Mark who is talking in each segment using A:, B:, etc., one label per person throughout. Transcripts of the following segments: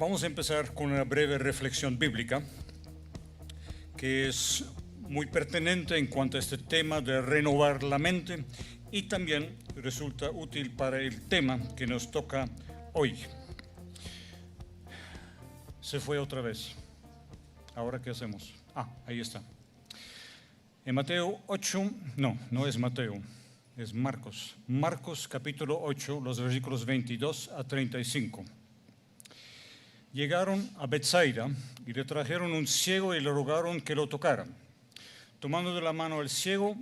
A: Vamos a empezar con una breve reflexión bíblica que es muy pertinente en cuanto a este tema de renovar la mente y también resulta útil para el tema que nos toca hoy. Se fue otra vez. ¿Ahora qué hacemos? Ahí está. En Mateo 8, no es Mateo, es Marcos. Marcos capítulo 8, los versículos 22 a 35. Llegaron a Betsaida y le trajeron un ciego y le rogaron que lo tocara. Tomando de la mano al ciego,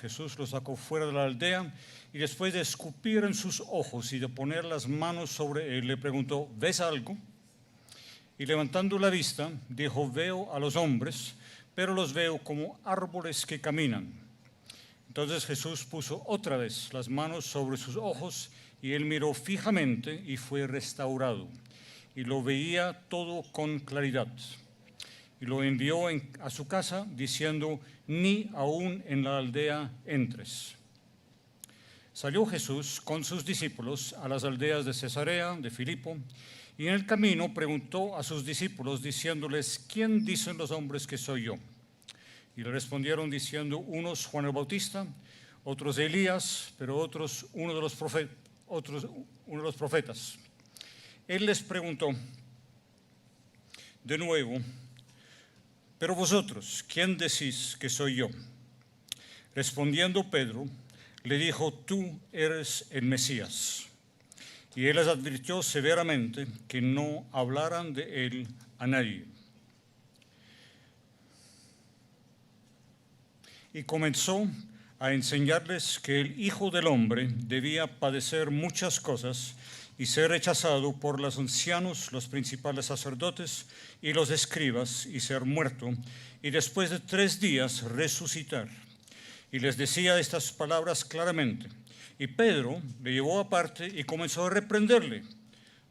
A: Jesús lo sacó fuera de la aldea y después de escupir en sus ojos y de poner las manos sobre él, le preguntó: ¿ves algo? Y levantando la vista, dijo: veo a los hombres, pero los veo como árboles que caminan. Entonces Jesús puso otra vez las manos sobre sus ojos y él miró fijamente y fue restaurado. Y lo veía todo con claridad. Y lo envió a su casa diciendo: ni aún en la aldea entres. Salió Jesús con sus discípulos a las aldeas de Cesarea, de Filipo, y en el camino preguntó a sus discípulos diciéndoles: ¿quién dicen los hombres que soy yo? Y le respondieron diciendo: unos Juan el Bautista, otros Elías, pero otros uno de los profetas. Él les preguntó de nuevo: pero vosotros, ¿quién decís que soy yo? Respondiendo Pedro, le dijo: tú eres el Mesías. Y él les advirtió severamente que no hablaran de él a nadie. Y comenzó a enseñarles que el Hijo del Hombre debía padecer muchas cosas y ser rechazado por los ancianos, los principales sacerdotes y los escribas, y ser muerto, y después de 3 días resucitar. Y les decía estas palabras claramente. Y Pedro le llevó aparte y comenzó a reprenderle.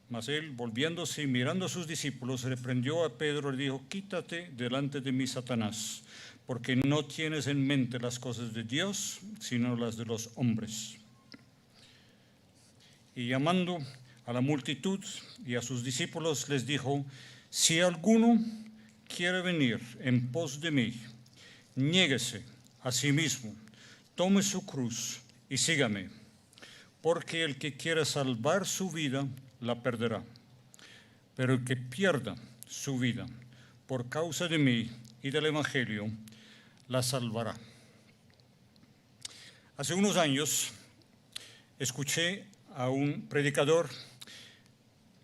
A: Mas él, volviéndose y mirando a sus discípulos, reprendió a Pedro y le dijo: quítate delante de mí, Satanás, porque no tienes en mente las cosas de Dios, sino las de los hombres. Y llamando a la multitud y a sus discípulos les dijo: si alguno quiere venir en pos de mí, niéguese a sí mismo, tome su cruz y sígame, porque el que quiera salvar su vida la perderá, pero el que pierda su vida por causa de mí y del Evangelio la salvará. Hace unos años escuché a un predicador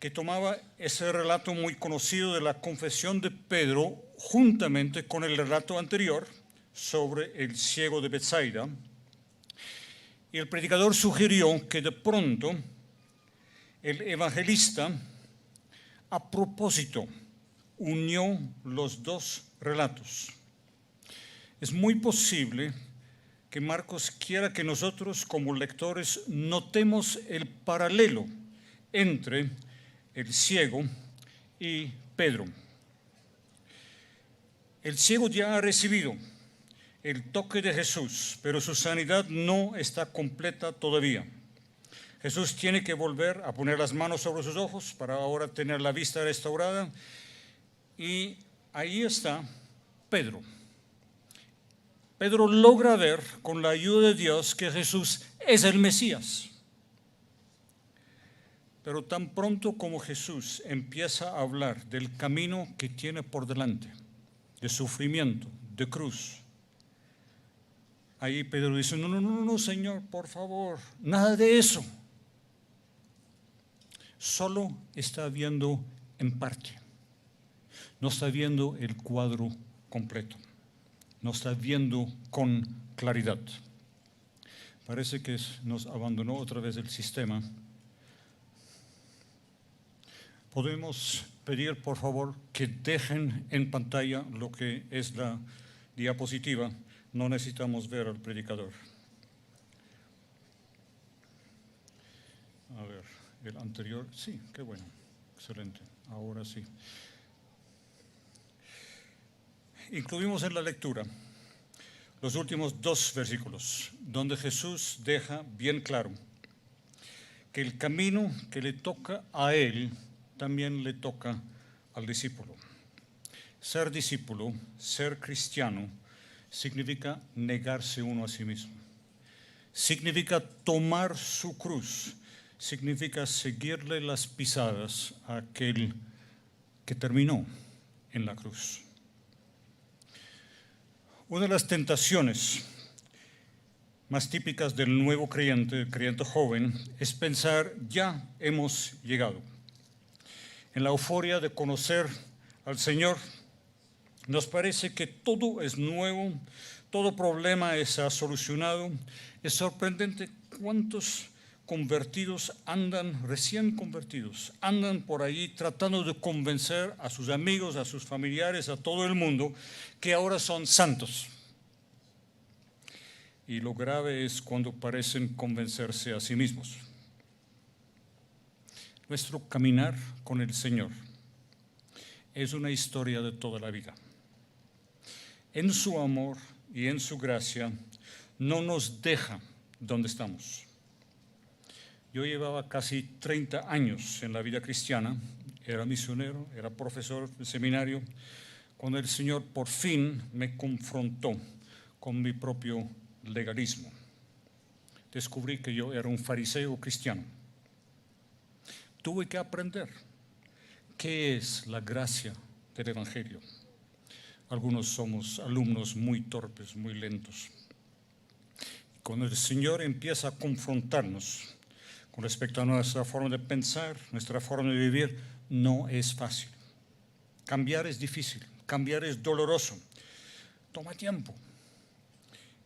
A: que tomaba ese relato muy conocido de la confesión de Pedro juntamente con el relato anterior sobre el ciego de Betsaida. Y el predicador sugirió que de pronto el evangelista, a propósito, unió los 2 relatos. Es muy posible que Marcos quiera que nosotros como lectores notemos el paralelo entre el ciego y Pedro. El ciego ya ha recibido el toque de Jesús, pero su sanidad no está completa todavía. Jesús tiene que volver a poner las manos sobre sus ojos para ahora tener la vista restaurada. Y ahí está Pedro. Pedro logra ver con la ayuda de Dios que Jesús es el Mesías. Pero tan pronto como Jesús empieza a hablar del camino que tiene por delante, de sufrimiento, de cruz, ahí Pedro dice: no, Señor, por favor, nada de eso. Solo está viendo en parte. No está viendo el cuadro completo. No está viendo con claridad. Parece que nos abandonó otra vez el sistema. ¿Podemos pedir, por favor, que dejen en pantalla lo que es la diapositiva? No necesitamos ver al predicador. A ver, el anterior, sí, qué bueno, excelente, ahora sí. Incluimos en la lectura los últimos 2 versículos, donde Jesús deja bien claro que el camino que le toca a él también le toca al discípulo. Ser discípulo, ser cristiano, significa negarse uno a sí mismo. Significa tomar su cruz, significa seguirle las pisadas a aquel que terminó en la cruz. Una de las tentaciones más típicas del nuevo creyente, el creyente joven, es pensar, ya hemos llegado. En la euforia de conocer al Señor, nos parece que todo es nuevo, todo problema está solucionado. Es sorprendente cuántos convertidos recién convertidos, andan por ahí tratando de convencer a sus amigos, a sus familiares, a todo el mundo, que ahora son santos. Y lo grave es cuando parecen convencerse a sí mismos. Nuestro caminar con el Señor es una historia de toda la vida. En su amor y en su gracia no nos deja donde estamos. Yo llevaba casi 30 años en la vida cristiana, era misionero, era profesor de seminario, cuando el Señor por fin me confrontó con mi propio legalismo. Descubrí que yo era un fariseo cristiano. Tuve que aprender qué es la gracia del Evangelio. Algunos somos alumnos muy torpes, muy lentos. Cuando el Señor empieza a confrontarnos con respecto a nuestra forma de pensar, nuestra forma de vivir, no es fácil. Cambiar es difícil, cambiar es doloroso, toma tiempo.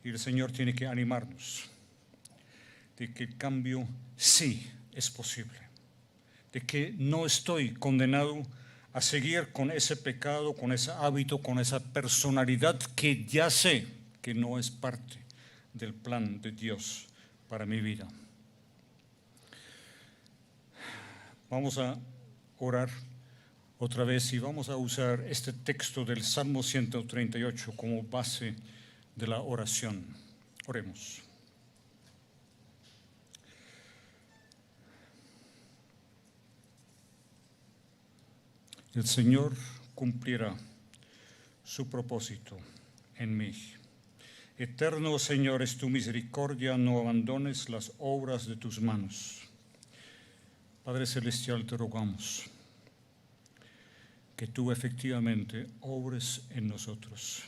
A: Y el Señor tiene que animarnos de que el cambio sí es posible, de que no estoy condenado a seguir con ese pecado, con ese hábito, con esa personalidad que ya sé que no es parte del plan de Dios para mi vida. Vamos a orar otra vez y vamos a usar este texto del Salmo 138 como base de la oración. Oremos. El Señor cumplirá su propósito en mí. Eterno Señor es tu misericordia, no abandones las obras de tus manos. Padre Celestial, te rogamos que tú efectivamente obres en nosotros.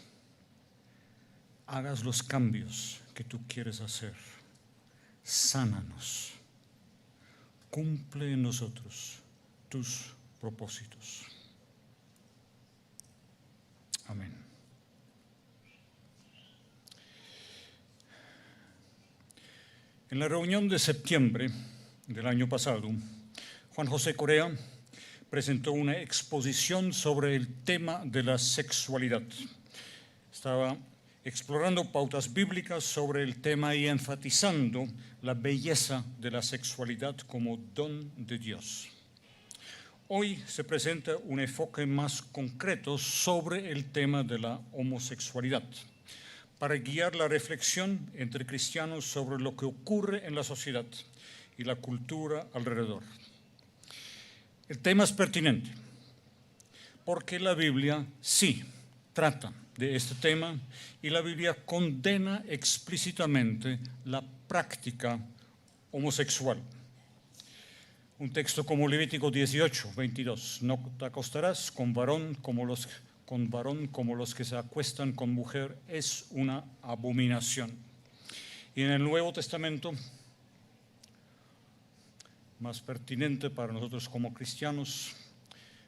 A: Hagas los cambios que tú quieres hacer. Sánanos. Cumple en nosotros tus propósitos. Amén. En la reunión de septiembre del año pasado, Juan José Correa presentó una exposición sobre el tema de la sexualidad. Estaba explorando pautas bíblicas sobre el tema y enfatizando la belleza de la sexualidad como don de Dios. Hoy se presenta un enfoque más concreto sobre el tema de la homosexualidad, para guiar la reflexión entre cristianos sobre lo que ocurre en la sociedad y la cultura alrededor. El tema es pertinente, porque la Biblia sí trata de este tema y la Biblia condena explícitamente la práctica homosexual. Un texto como Levítico 18, 22, no te acostarás con varón como los que se acuestan con mujer, es una abominación. Y en el Nuevo Testamento, más pertinente para nosotros como cristianos,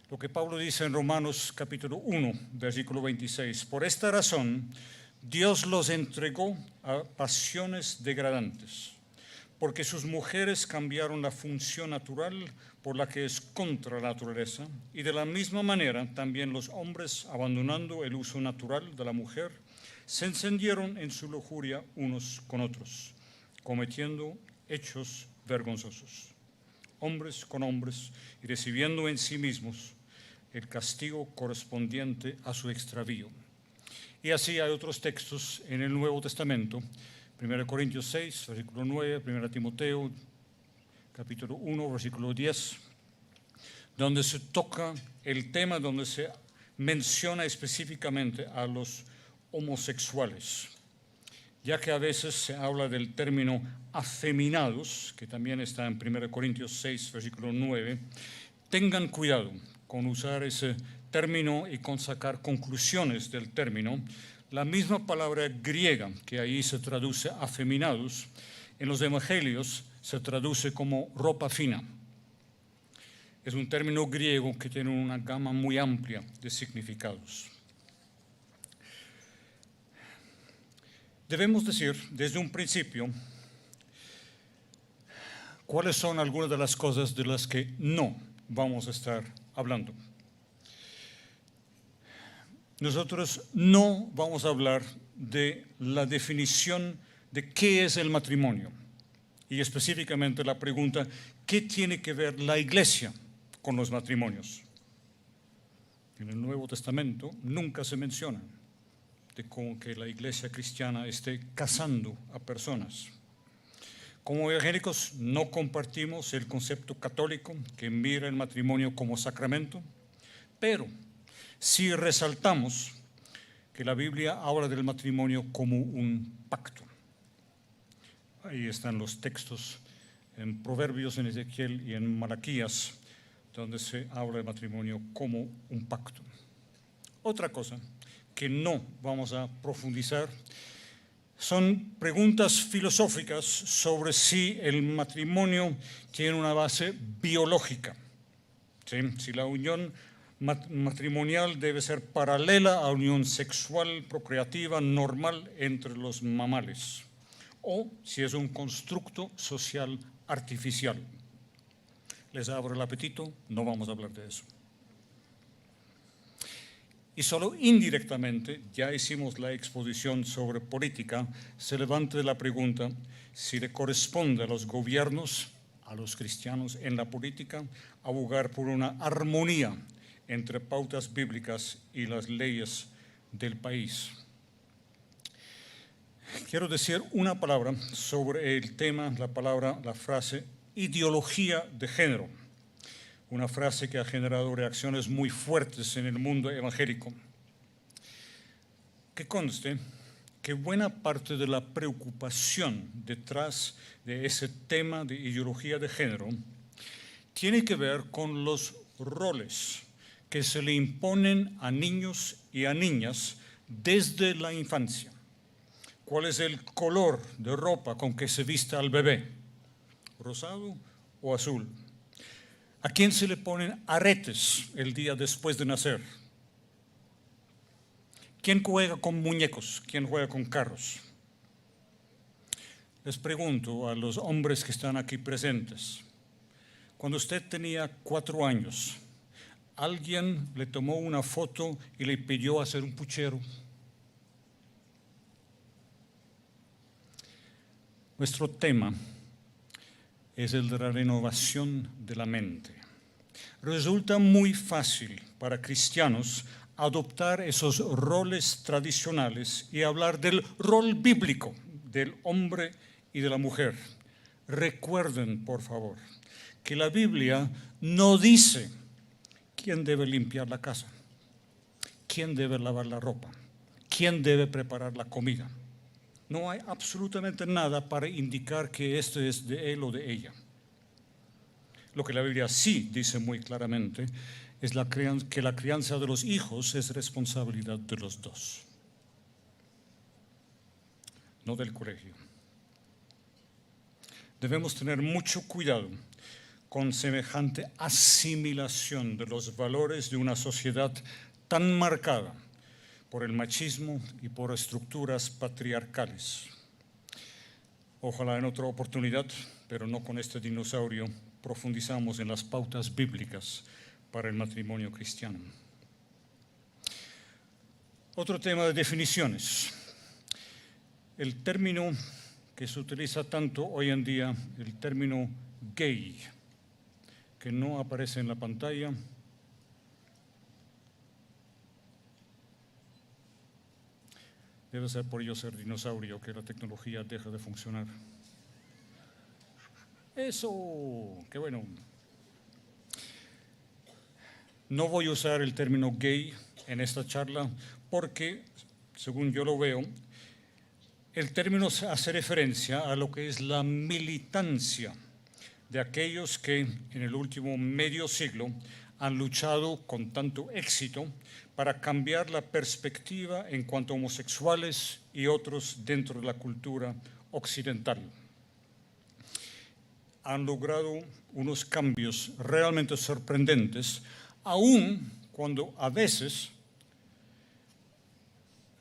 A: lo que Pablo dice en Romanos capítulo 1, versículo 26, por esta razón Dios los entregó a pasiones degradantes, porque sus mujeres cambiaron la función natural por la que es contra la naturaleza, y de la misma manera también los hombres, abandonando el uso natural de la mujer, se encendieron en su lujuria unos con otros, cometiendo hechos vergonzosos. Hombres con hombres y recibiendo en sí mismos el castigo correspondiente a su extravío. Y así hay otros textos en el Nuevo Testamento, 1 Corintios 6, versículo 9, 1 Timoteo, capítulo 1, versículo 10, donde se toca el tema, donde se menciona específicamente a los homosexuales, ya que a veces se habla del término afeminados, que también está en 1 Corintios 6, versículo 9, tengan cuidado con usar ese término y con sacar conclusiones del término. La misma palabra griega que ahí se traduce afeminados, en los evangelios se traduce como ropa fina. Es un término griego que tiene una gama muy amplia de significados. Debemos decir desde un principio cuáles son algunas de las cosas de las que no vamos a estar hablando. Nosotros no vamos a hablar de la definición de qué es el matrimonio y específicamente la pregunta, ¿qué tiene que ver la Iglesia con los matrimonios? En el Nuevo Testamento nunca se menciona de cómo que la Iglesia cristiana esté casando a personas. Como evangélicos no compartimos el concepto católico que mira el matrimonio como sacramento, pero sí resaltamos que la Biblia habla del matrimonio como un pacto. Ahí están los textos en Proverbios, en Ezequiel y en Malaquías, donde se habla del matrimonio como un pacto. Otra cosa que no vamos a profundizar son preguntas filosóficas sobre si el matrimonio tiene una base biológica, ¿sí? Si la unión matrimonial debe ser paralela a la unión sexual procreativa normal entre los mamales, o si es un constructo social artificial. Les abro el apetito, no vamos a hablar de eso. Y solo indirectamente, ya hicimos la exposición sobre política, se levanta la pregunta si le corresponde a los gobiernos, a los cristianos en la política, abogar por una armonía entre pautas bíblicas y las leyes del país. Quiero decir una palabra sobre el tema, la frase ideología de género, una frase que ha generado reacciones muy fuertes en el mundo evangélico. Que conste que buena parte de la preocupación detrás de ese tema de ideología de género tiene que ver con los roles que se le imponen a niños y a niñas desde la infancia. ¿Cuál es el color de ropa con que se vista al bebé? ¿Rosado o azul? ¿A quién se le ponen aretes el día después de nacer? ¿Quién juega con muñecos? ¿Quién juega con carros? Les pregunto a los hombres que están aquí presentes, cuando usted tenía 4 años, ¿alguien le tomó una foto y le pidió hacer un puchero? Nuestro tema es el de la renovación de la mente. Resulta muy fácil para cristianos adoptar esos roles tradicionales y hablar del rol bíblico del hombre y de la mujer. Recuerden, por favor, que la Biblia no dice quién debe limpiar la casa, quién debe lavar la ropa, quién debe preparar la comida. No hay absolutamente nada para indicar que esto es de él o de ella. Lo que la Biblia sí dice muy claramente es que la crianza de los hijos es responsabilidad de los dos, no del colegio. Debemos tener mucho cuidado con semejante asimilación de los valores de una sociedad tan marcada por el machismo y por estructuras patriarcales. Ojalá en otra oportunidad, pero no con este dinosaurio, profundizamos en las pautas bíblicas para el matrimonio cristiano. Otro tema de definiciones. El término que se utiliza tanto hoy en día, el término gay, que no aparece en la pantalla. Debe ser por ello ser dinosaurio que la tecnología deja de funcionar. Eso, qué bueno. No voy a usar el término gay en esta charla porque, según yo lo veo, el término hace referencia a lo que es la militancia de aquellos que en el último medio siglo han luchado con tanto éxito para cambiar la perspectiva en cuanto a homosexuales y otros dentro de la cultura occidental. Han logrado unos cambios realmente sorprendentes, aun cuando a veces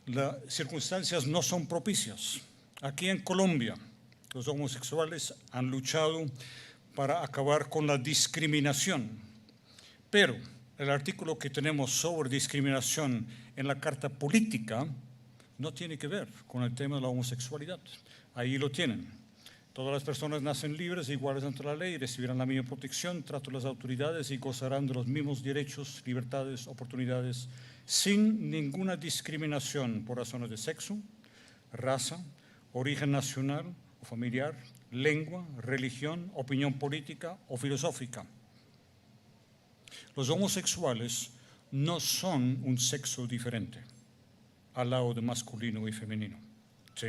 A: las circunstancias no son propicias. Aquí en Colombia, los homosexuales han luchado para acabar con la discriminación, pero el artículo que tenemos sobre discriminación en la Carta Política no tiene que ver con el tema de la homosexualidad. Ahí lo tienen. Todas las personas nacen libres e iguales ante la ley, recibirán la misma protección, trato de las autoridades y gozarán de los mismos derechos, libertades, oportunidades, sin ninguna discriminación por razones de sexo, raza, origen nacional o familiar, lengua, religión, opinión política o filosófica. Los homosexuales no son un sexo diferente al lado de masculino y femenino. ¿Sí?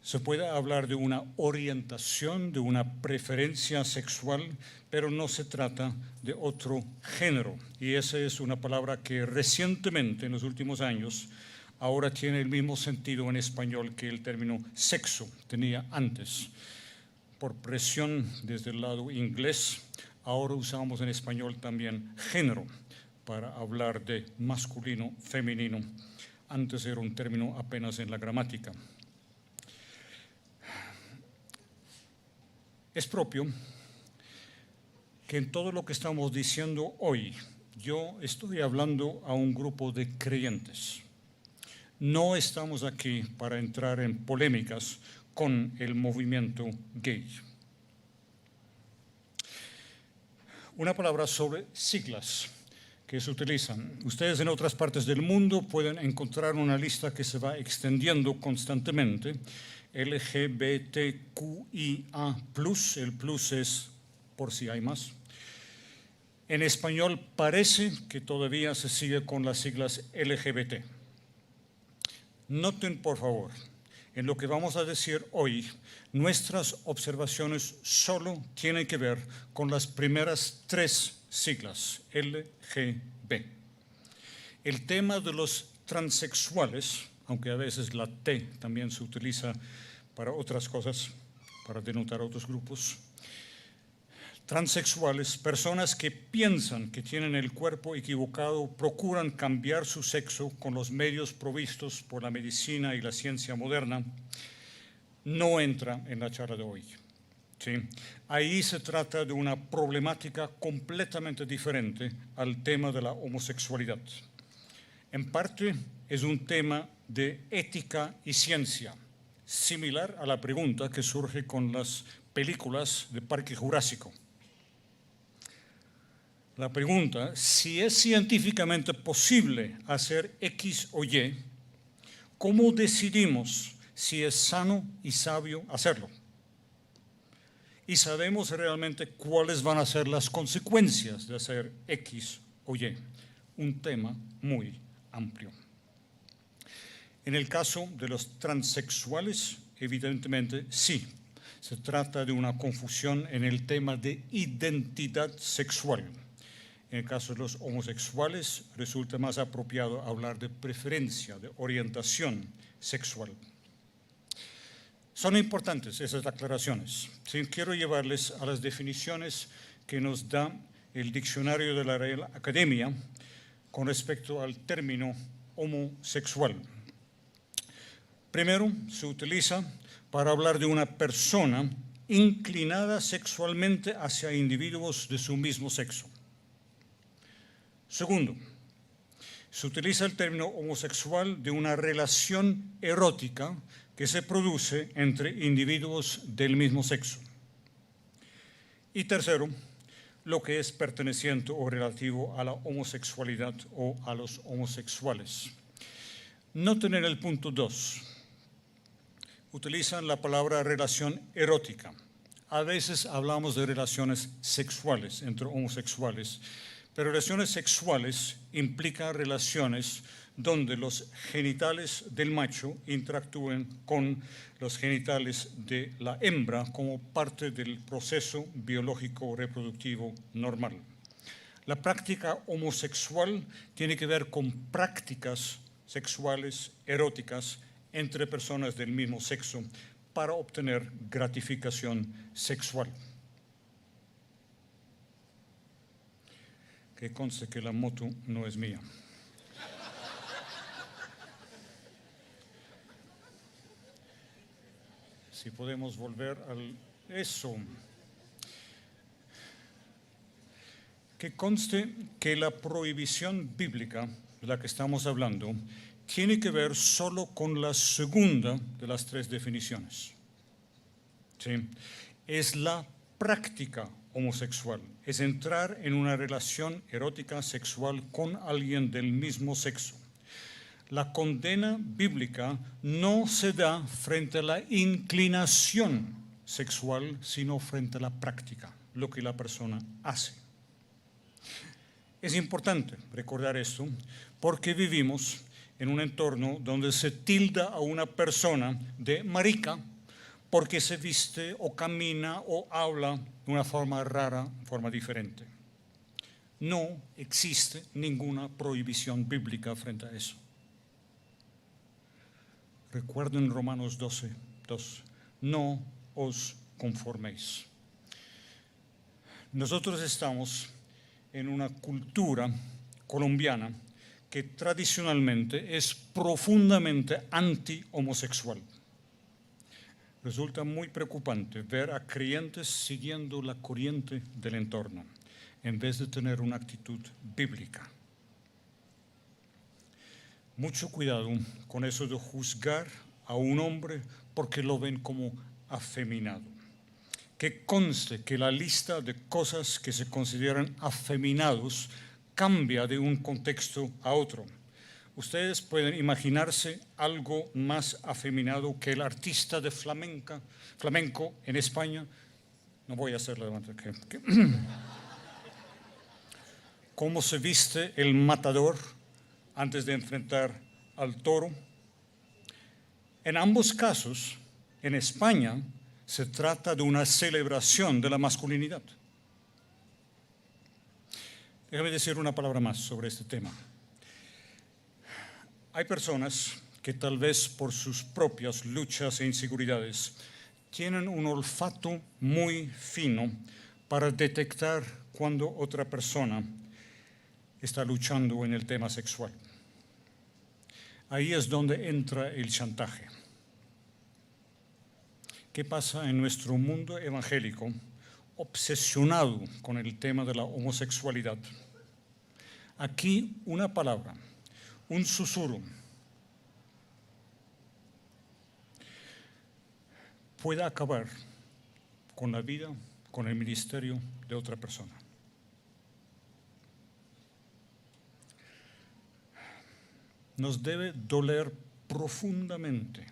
A: Se puede hablar de una orientación, de una preferencia sexual, pero no se trata de otro género. Y esa es una palabra que recientemente, en los últimos años, ahora tiene el mismo sentido en español que el término sexo tenía antes. Por presión desde el lado inglés, ahora usamos en español también género para hablar de masculino, femenino. Antes era un término apenas en la gramática. Es propio que en todo lo que estamos diciendo hoy, yo estoy hablando a un grupo de creyentes. No estamos aquí para entrar en polémicas con el movimiento gay. Una palabra sobre siglas que se utilizan. Ustedes en otras partes del mundo pueden encontrar una lista que se va extendiendo constantemente. LGBTQIA+, el plus es por si hay más. En español parece que todavía se sigue con las siglas LGBT. Noten, por favor, en lo que vamos a decir hoy, nuestras observaciones solo tienen que ver con las primeras tres siglas, LGB. El tema de los transexuales, aunque a veces la T también se utiliza para otras cosas, para denotar otros grupos. Transexuales, personas que piensan que tienen el cuerpo equivocado, procuran cambiar su sexo con los medios provistos por la medicina y la ciencia moderna, no entra en la charla de hoy. ¿Sí? Ahí se trata de una problemática completamente diferente al tema de la homosexualidad. En parte es un tema de ética y ciencia, similar a la pregunta que surge con las películas de Parque Jurásico. La pregunta, si es científicamente posible hacer X o Y, ¿cómo decidimos si es sano y sabio hacerlo? Y sabemos realmente cuáles van a ser las consecuencias de hacer X o Y. Un tema muy amplio. En el caso de los transexuales, evidentemente sí, se trata de una confusión en el tema de identidad sexual. En el caso de los homosexuales, resulta más apropiado hablar de preferencia, de orientación sexual. Son importantes esas aclaraciones. Sí, quiero llevarles a las definiciones que nos da el diccionario de la Real Academia con respecto al término homosexual. Primero, se utiliza para hablar de una persona inclinada sexualmente hacia individuos de su mismo sexo. Segundo, se utiliza el término homosexual de una relación erótica que se produce entre individuos del mismo sexo. Y tercero, lo que es perteneciente o relativo a la homosexualidad o a los homosexuales. Noten en el punto 2, utilizan la palabra relación erótica. A veces hablamos de relaciones sexuales entre homosexuales, pero relaciones sexuales implican relaciones donde los genitales del macho interactúen con los genitales de la hembra como parte del proceso biológico reproductivo normal. La práctica homosexual tiene que ver con prácticas sexuales eróticas entre personas del mismo sexo para obtener gratificación sexual. Que conste que la moto no es mía. Si podemos volver al eso. Que conste que la prohibición bíblica de la que estamos hablando tiene que ver solo con la segunda de las tres definiciones. ¿Sí? Es la práctica homosexual, es entrar en una relación erótica sexual con alguien del mismo sexo. La condena bíblica no se da frente a la inclinación sexual, sino frente a la práctica, lo que la persona hace. Es importante recordar esto porque vivimos en un entorno donde se tilda a una persona de marica porque se viste o camina o habla de una forma rara, forma diferente. No existe ninguna prohibición bíblica frente a eso. Recuerden Romanos 12:2. No os conforméis. Nosotros estamos en una cultura colombiana que tradicionalmente es profundamente anti-homosexual. Resulta muy preocupante ver a creyentes siguiendo la corriente del entorno, en vez de tener una actitud bíblica. Mucho cuidado con eso de juzgar a un hombre porque lo ven como afeminado. Que conste que la lista de cosas que se consideran afeminados cambia de un contexto a otro. Ustedes pueden imaginarse algo más afeminado que el artista de flamenco en España. No voy a hacerlo levantar. ¿Cómo se viste el matador antes de enfrentar al toro? En ambos casos, en España, se trata de una celebración de la masculinidad. Déjame decir una palabra más sobre este tema. Hay personas que tal vez por sus propias luchas e inseguridades tienen un olfato muy fino para detectar cuando otra persona está luchando en el tema sexual. Ahí es donde entra el chantaje. ¿Qué pasa en nuestro mundo evangélico obsesionado con el tema de la homosexualidad? Aquí una palabra, un susurro, puede acabar con la vida, con el ministerio de otra persona. Nos debe doler profundamente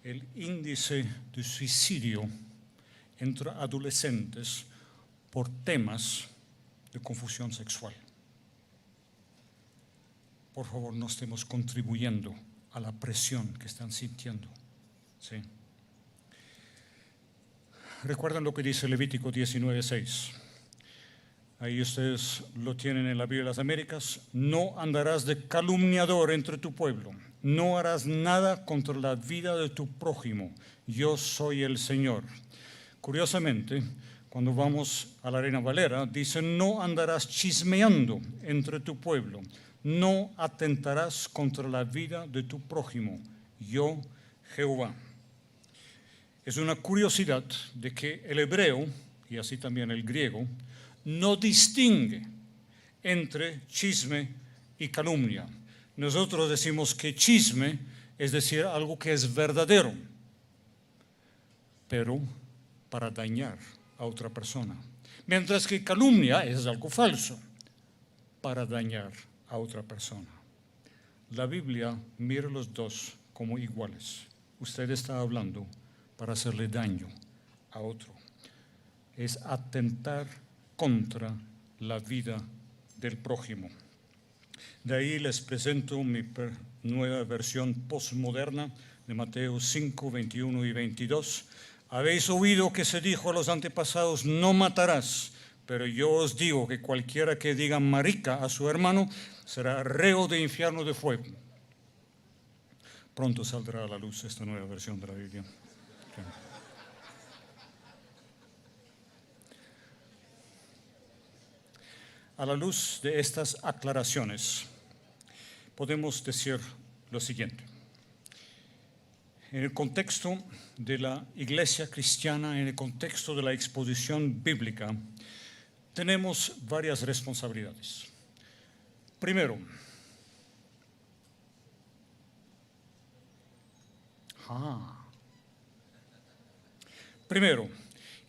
A: el índice de suicidio entre adolescentes por temas de confusión sexual. Por favor, no estemos contribuyendo a la presión que están sintiendo. ¿Sí? ¿Recuerdan lo que dice Levítico 19:6? Ahí ustedes lo tienen en la Biblia de las Américas. No andarás de calumniador entre tu pueblo. No harás nada contra la vida de tu prójimo. Yo soy el Señor. Curiosamente, cuando vamos a la Reina Valera, dice, no andarás chismeando entre tu pueblo. No atentarás contra la vida de tu prójimo. Yo, Jehová. Es una curiosidad de que el hebreo, y así también el griego, no distingue entre chisme y calumnia. Nosotros decimos que chisme es decir algo que es verdadero, pero para dañar a otra persona. Mientras que calumnia es algo falso, para dañar a otra persona. La Biblia mira los dos como iguales. Usted está hablando para hacerle daño a otro. es atentar contra la vida del prójimo. De ahí les presento mi nueva versión postmoderna de Mateo 5, 21 y 22. Habéis oído que se dijo a los antepasados, no matarás, pero yo os digo que cualquiera que diga marica a su hermano será reo de infierno de fuego. Pronto saldrá a la luz esta nueva versión de la Biblia. A la luz de estas aclaraciones, podemos decir lo siguiente. En el contexto de la iglesia cristiana, en el contexto de la exposición bíblica, tenemos varias responsabilidades. Primero,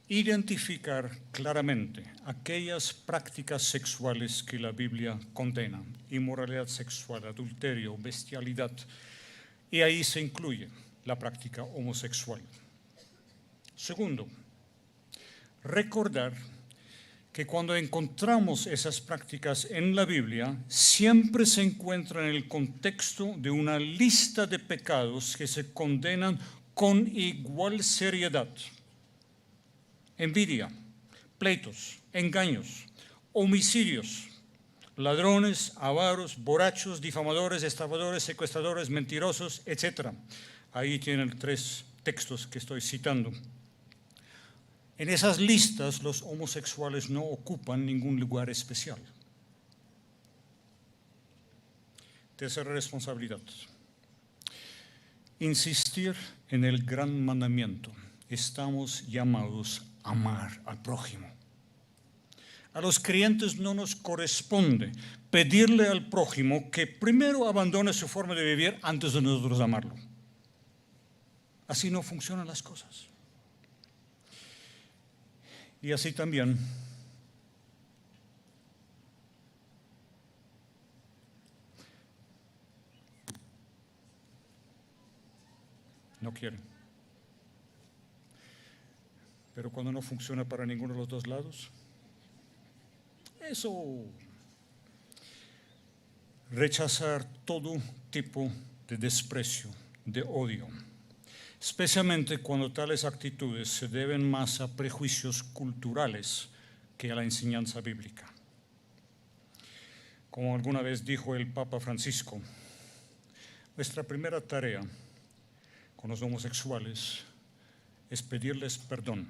A: identificar claramente aquellas prácticas sexuales que la Biblia condena, inmoralidad sexual, adulterio, bestialidad, y ahí se incluye la práctica homosexual. Segundo, recordar que cuando encontramos esas prácticas en la Biblia, siempre se encuentran en el contexto de una lista de pecados que se condenan con igual seriedad. Envidia, pleitos, engaños, homicidios, ladrones, avaros, borrachos, difamadores, estafadores, secuestradores, mentirosos, etc. Ahí tienen 3 textos que estoy citando. En esas listas los homosexuales no ocupan ningún lugar especial. Tercera responsabilidad. Insistir en el gran mandamiento. Estamos llamados a amar al prójimo. A los creyentes no nos corresponde pedirle al prójimo que primero abandone su forma de vivir antes de nosotros amarlo. Así no funcionan las cosas. Y así también no quieren. Pero cuando no funciona para ninguno de los dos lados, eso, rechazar todo tipo de desprecio, de odio, especialmente cuando tales actitudes se deben más a prejuicios culturales que a la enseñanza bíblica. Como alguna vez dijo el Papa Francisco, nuestra primera tarea con los homosexuales es pedirles perdón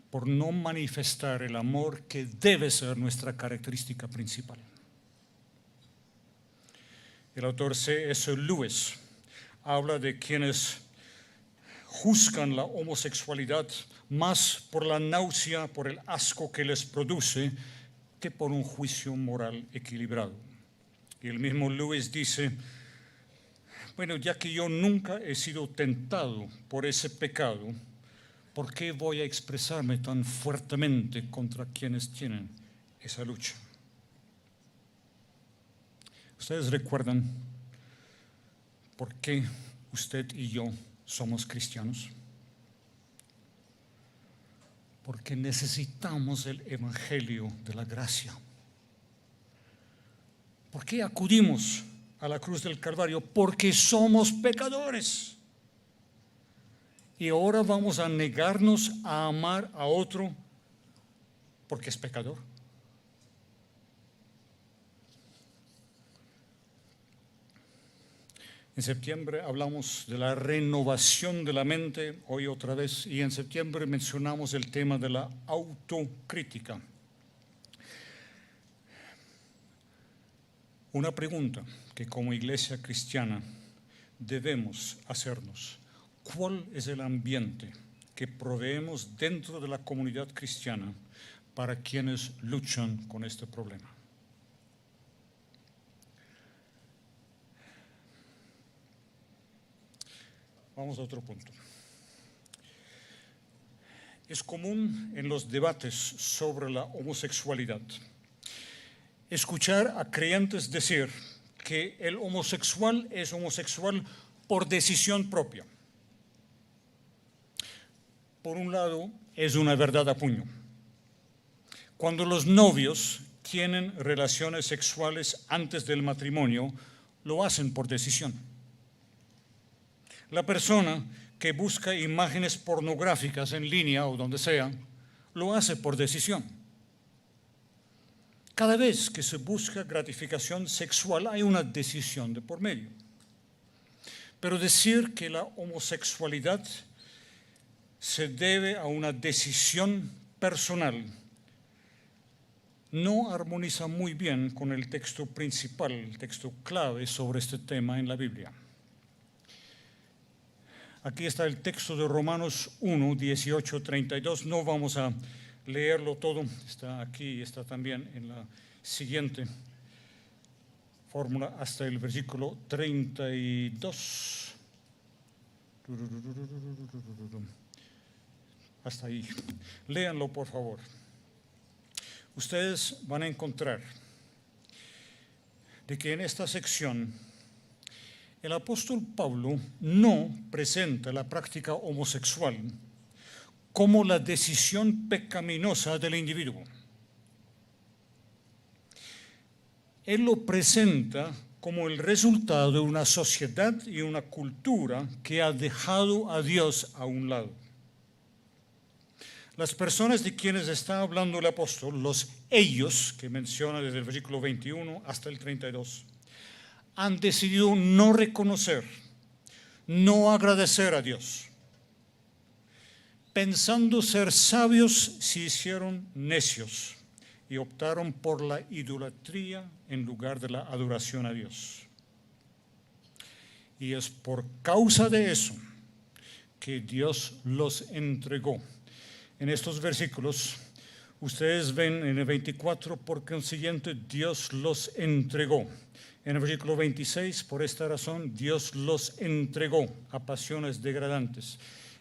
A: por no manifestar el amor que debe ser nuestra característica principal. El autor C.S. Lewis habla de quienes juzgan la homosexualidad más por la náusea, por el asco que les produce, que por un juicio moral equilibrado. Y el mismo Lewis dice, bueno, ya que yo nunca he sido tentado por ese pecado, ¿por qué voy a expresarme tan fuertemente contra quienes tienen esa lucha? ¿Ustedes recuerdan por qué usted y yo somos cristianos? Porque necesitamos el evangelio de la gracia. ¿Por qué acudimos a la cruz del Calvario? Porque somos pecadores. Y ahora vamos a negarnos a amar a otro porque es pecador. En septiembre hablamos de la renovación de la mente, hoy otra vez, y en septiembre mencionamos el tema de la autocrítica. Una pregunta que como iglesia cristiana debemos hacernos: ¿cuál es el ambiente que proveemos dentro de la comunidad cristiana para quienes luchan con este problema? Vamos a otro punto. Es común en los debates sobre la homosexualidad escuchar a creyentes decir que el homosexual es homosexual por decisión propia. Por un lado, es una verdad a puño. Cuando los novios tienen relaciones sexuales antes del matrimonio, lo hacen por decisión. La persona que busca imágenes pornográficas en línea o donde sea, lo hace por decisión. Cada vez que se busca gratificación sexual hay una decisión de por medio. Pero decir que la homosexualidad se debe a una decisión personal no armoniza muy bien con el texto principal, el texto clave sobre este tema en la Biblia. Aquí está el texto de Romanos 1, 18, 32. No vamos a leerlo todo, está aquí y está también en la siguiente fórmula hasta el versículo 32. Hasta ahí. Léanlo, por favor. Ustedes van a encontrar de que en esta sección el apóstol Pablo no presenta la práctica homosexual como la decisión pecaminosa del individuo. Él lo presenta como el resultado de una sociedad y una cultura que ha dejado a Dios a un lado. Las personas de quienes está hablando el apóstol, los ellos, que menciona desde el versículo 21 hasta el 32, han decidido no reconocer, no agradecer a Dios. Pensando ser sabios, se hicieron necios y optaron por la idolatría en lugar de la adoración a Dios. Y es por causa de eso que Dios los entregó. En estos versículos, ustedes ven en el 24, por consiguiente, Dios los entregó. En el versículo 26, por esta razón, Dios los entregó a pasiones degradantes.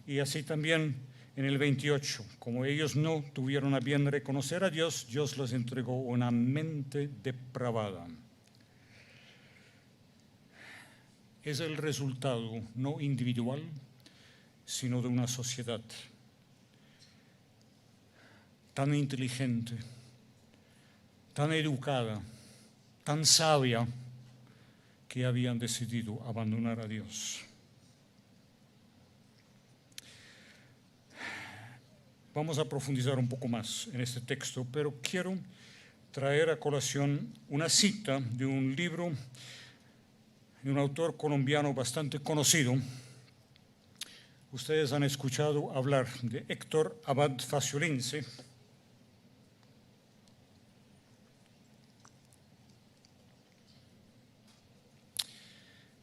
A: Y así también en el 28, como ellos no tuvieron a bien reconocer a Dios, Dios los entregó una mente depravada. Es el resultado no individual, sino de una sociedad tan inteligente, tan educada, tan sabia, que habían decidido abandonar a Dios. Vamos a profundizar un poco más en este texto, pero quiero traer a colación una cita de un libro de un autor colombiano bastante conocido. Ustedes han escuchado hablar de Héctor Abad Faciolince.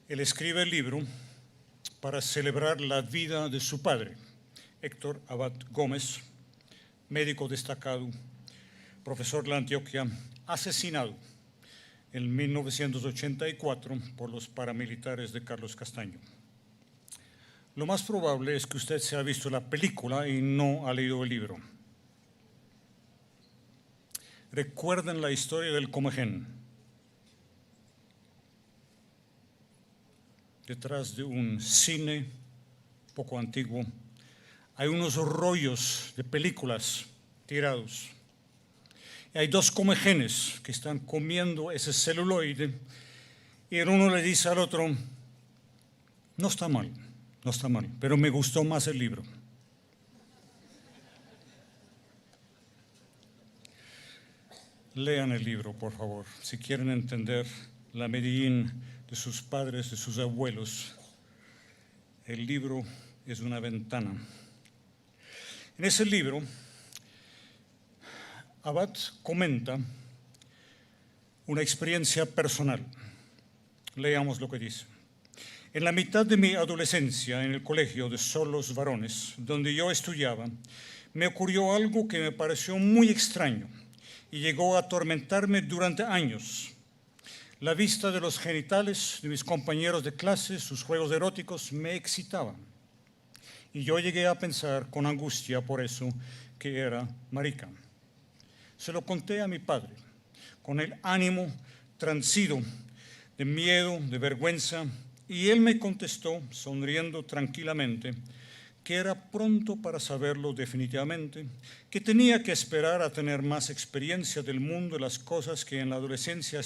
A: Él escribe el libro para celebrar la vida de su padre, Héctor Abad Gómez, médico destacado, profesor de la Antioquia, asesinado en 1984 por los paramilitares de Carlos Castaño. Lo más probable es que usted se ha visto la película y no ha leído el libro. Recuerden la historia del Comején. Detrás de un cine poco antiguo hay unos rollos de películas tirados. Y hay dos comejenes que están comiendo ese celuloide y el uno le dice al otro, no está mal, pero me gustó más el libro. Lean el libro, por favor, si quieren entender la Medellín de sus padres, de sus abuelos. El libro es una ventana. En ese libro, Abad comenta una experiencia personal. Leamos lo que dice. En la mitad de mi adolescencia, en el colegio de solos varones, donde yo estudiaba, me ocurrió algo que me pareció muy extraño y llegó a atormentarme durante años. La vista de los genitales de mis compañeros de clase, sus juegos eróticos, me excitaban. Y yo llegué a pensar con angustia por eso que era marica. Se lo conté a mi padre, con el ánimo transido de miedo, de vergüenza, y él me contestó, sonriendo tranquilamente, que era pronto para saberlo definitivamente, que tenía que esperar a tener más experiencia del mundo y las cosas que en la adolescencia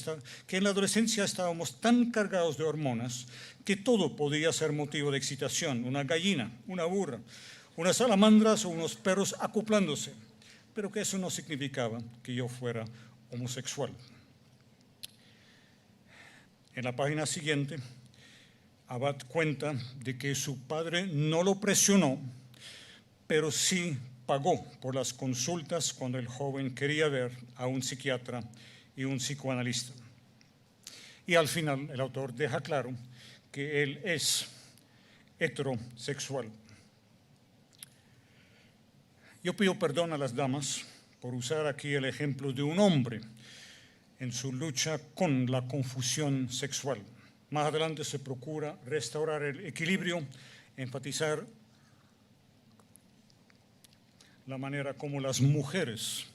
A: estábamos tan cargados de hormonas que todo podía ser motivo de excitación, una gallina, una burra, unas salamandras o unos perros acoplándose, pero que eso no significaba que yo fuera homosexual. En la página siguiente, Abad cuenta de que su padre no lo presionó, pero sí pagó por las consultas cuando el joven quería ver a un psiquiatra y un psicoanalista. Y al final el autor deja claro que él es heterosexual. Yo pido perdón a las damas por usar aquí el ejemplo de un hombre en su lucha con la confusión sexual. Más adelante se procura restaurar el equilibrio, enfatizar la manera como las mujeres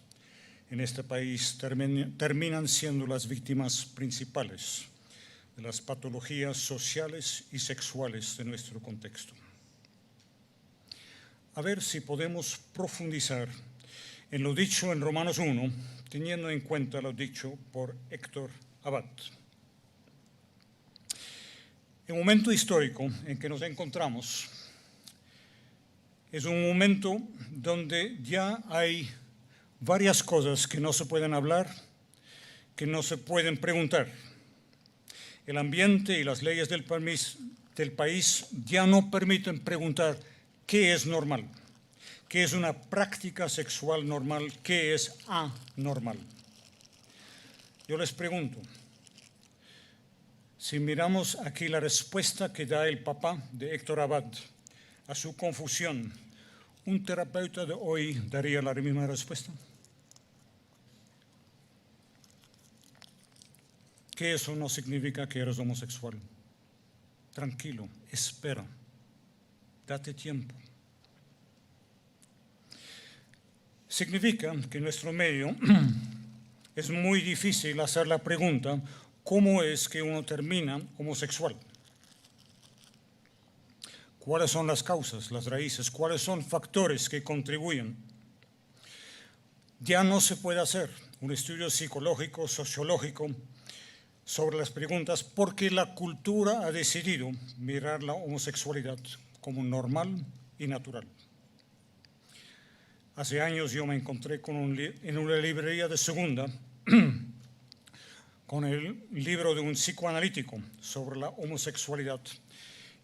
A: en este país terminan siendo las víctimas principales de las patologías sociales y sexuales de nuestro contexto. A ver si podemos profundizar en lo dicho en Romanos 1, teniendo en cuenta lo dicho por Héctor Abad. El momento histórico en que nos encontramos es un momento donde ya hay varias cosas que no se pueden hablar, que no se pueden preguntar. El ambiente y las leyes del país ya no permiten preguntar qué es normal, qué es una práctica sexual normal, qué es anormal. Yo les pregunto, si miramos aquí la respuesta que da el papá de Héctor Abad a su confusión, ¿un terapeuta de hoy daría la misma respuesta? Que eso no significa que eres homosexual. Tranquilo, espera, date tiempo. Significa que en nuestro medio es muy difícil hacer la pregunta, ¿cómo es que uno termina homosexual? ¿Cuáles son las causas, las raíces? ¿Cuáles son factores que contribuyen? Ya no se puede hacer un estudio psicológico, sociológico sobre las preguntas porque la cultura ha decidido mirar la homosexualidad como normal y natural. Hace años yo me encontré en una librería de segunda con el libro de un psicoanalítico sobre la homosexualidad.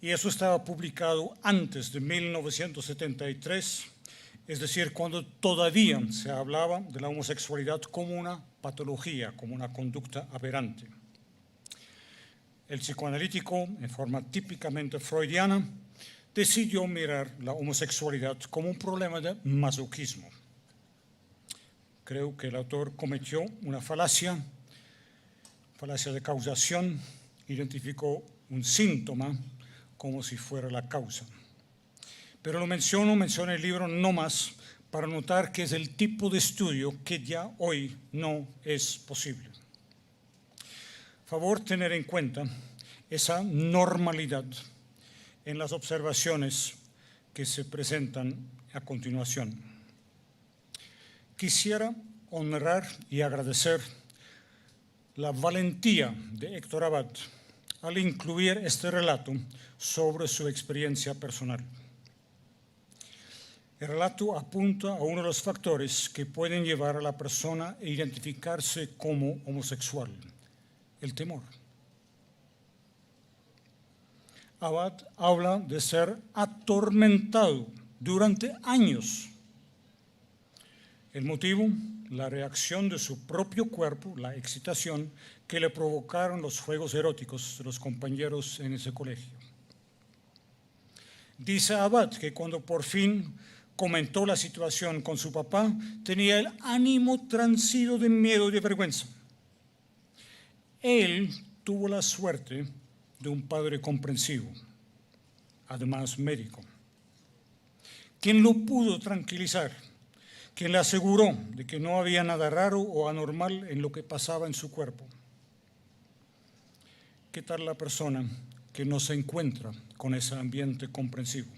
A: Y eso estaba publicado antes de 1973, es decir, cuando todavía se hablaba de la homosexualidad como una patología, como una conducta aberrante. El psicoanalítico, en forma típicamente freudiana, decidió mirar la homosexualidad como un problema de masoquismo. Creo que el autor cometió una falacia de causación, identificó un síntoma como si fuera la causa. Pero lo menciona el libro no más para notar que es el tipo de estudio que ya hoy no es posible. Favor tener en cuenta esa normalidad en las observaciones que se presentan a continuación. Quisiera honrar y agradecer la valentía de Héctor Abad al incluir este relato sobre su experiencia personal. El relato apunta a uno de los factores que pueden llevar a la persona a identificarse como homosexual, el temor. Abad habla de ser atormentado durante años. El motivo, la reacción de su propio cuerpo, la excitación que le provocaron los juegos eróticos de los compañeros en ese colegio. Dice Abad que cuando por fin comentó la situación con su papá, tenía el ánimo transido de miedo y de vergüenza. Él tuvo la suerte de un padre comprensivo, además médico, quien lo pudo tranquilizar, quien le aseguró de que no había nada raro o anormal en lo que pasaba en su cuerpo. ¿Qué tal la persona que no se encuentra con ese ambiente comprensivo?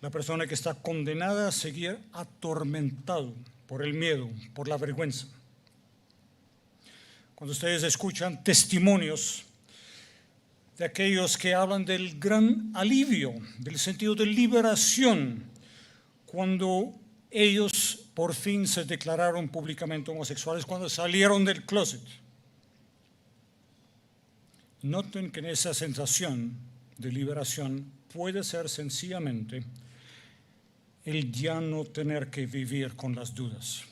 A: La persona que está condenada a seguir atormentado por el miedo, por la vergüenza. Cuando ustedes escuchan testimonios de aquellos que hablan del gran alivio, del sentido de liberación, cuando ellos por fin se declararon públicamente homosexuales, cuando salieron del closet. Noten que en esa sensación de liberación puede ser sencillamente el ya no tener que vivir con las dudas.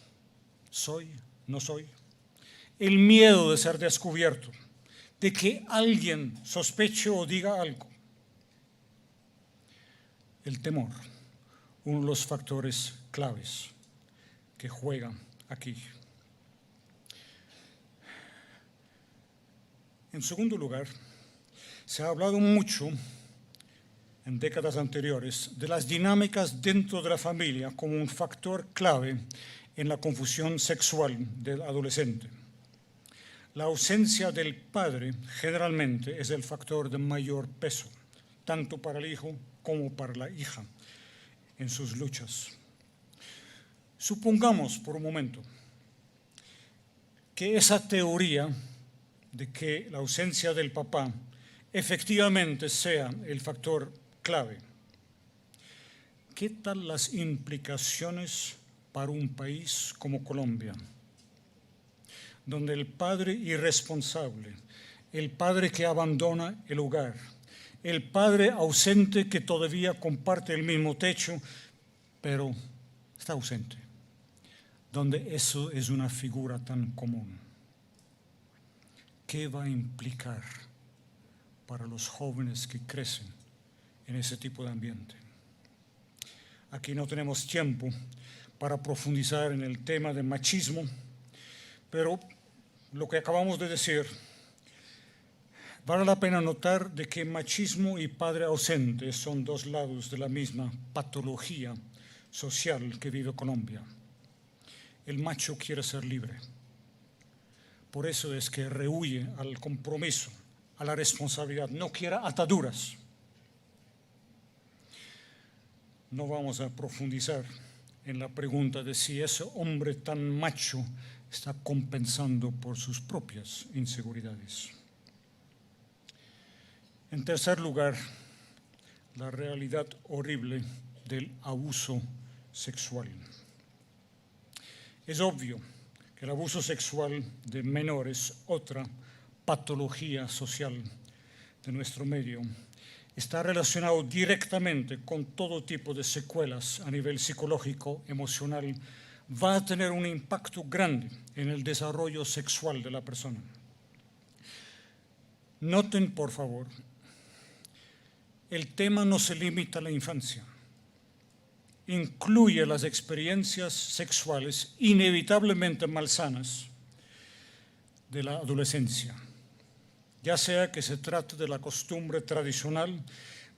A: ¿Soy? ¿No soy? El miedo de ser descubierto, de que alguien sospeche o diga algo. El temor, uno de los factores claves que juegan aquí. En segundo lugar, se ha hablado mucho en décadas anteriores de las dinámicas dentro de la familia como un factor clave en la confusión sexual del adolescente. La ausencia del padre generalmente es el factor de mayor peso, tanto para el hijo como para la hija en sus luchas. Supongamos por un momento que esa teoría de que la ausencia del papá efectivamente sea el factor clave. ¿Qué tal las implicaciones para un país como Colombia, donde el padre irresponsable, el padre que abandona el hogar, el padre ausente que todavía comparte el mismo techo, pero está ausente, donde eso es una figura tan común? ¿Qué va a implicar para los jóvenes que crecen en ese tipo de ambiente? Aquí no tenemos tiempo para profundizar en el tema del machismo, pero lo que acabamos de decir, vale la pena notar de que machismo y padre ausente son dos lados de la misma patología social que vive Colombia. El macho quiere ser libre. Por eso es que rehúye al compromiso, a la responsabilidad, no quiere ataduras. No vamos a profundizar en la pregunta de si ese hombre tan macho está compensando por sus propias inseguridades. En tercer lugar, la realidad horrible del abuso sexual. Es obvio que el abuso sexual de menores, otra patología social de nuestro medio, está relacionado directamente con todo tipo de secuelas a nivel psicológico, emocional, va a tener un impacto grande en el desarrollo sexual de la persona. Noten, por favor, el tema no se limita a la infancia. Incluye las experiencias sexuales inevitablemente malsanas de la adolescencia, ya sea que se trate de la costumbre tradicional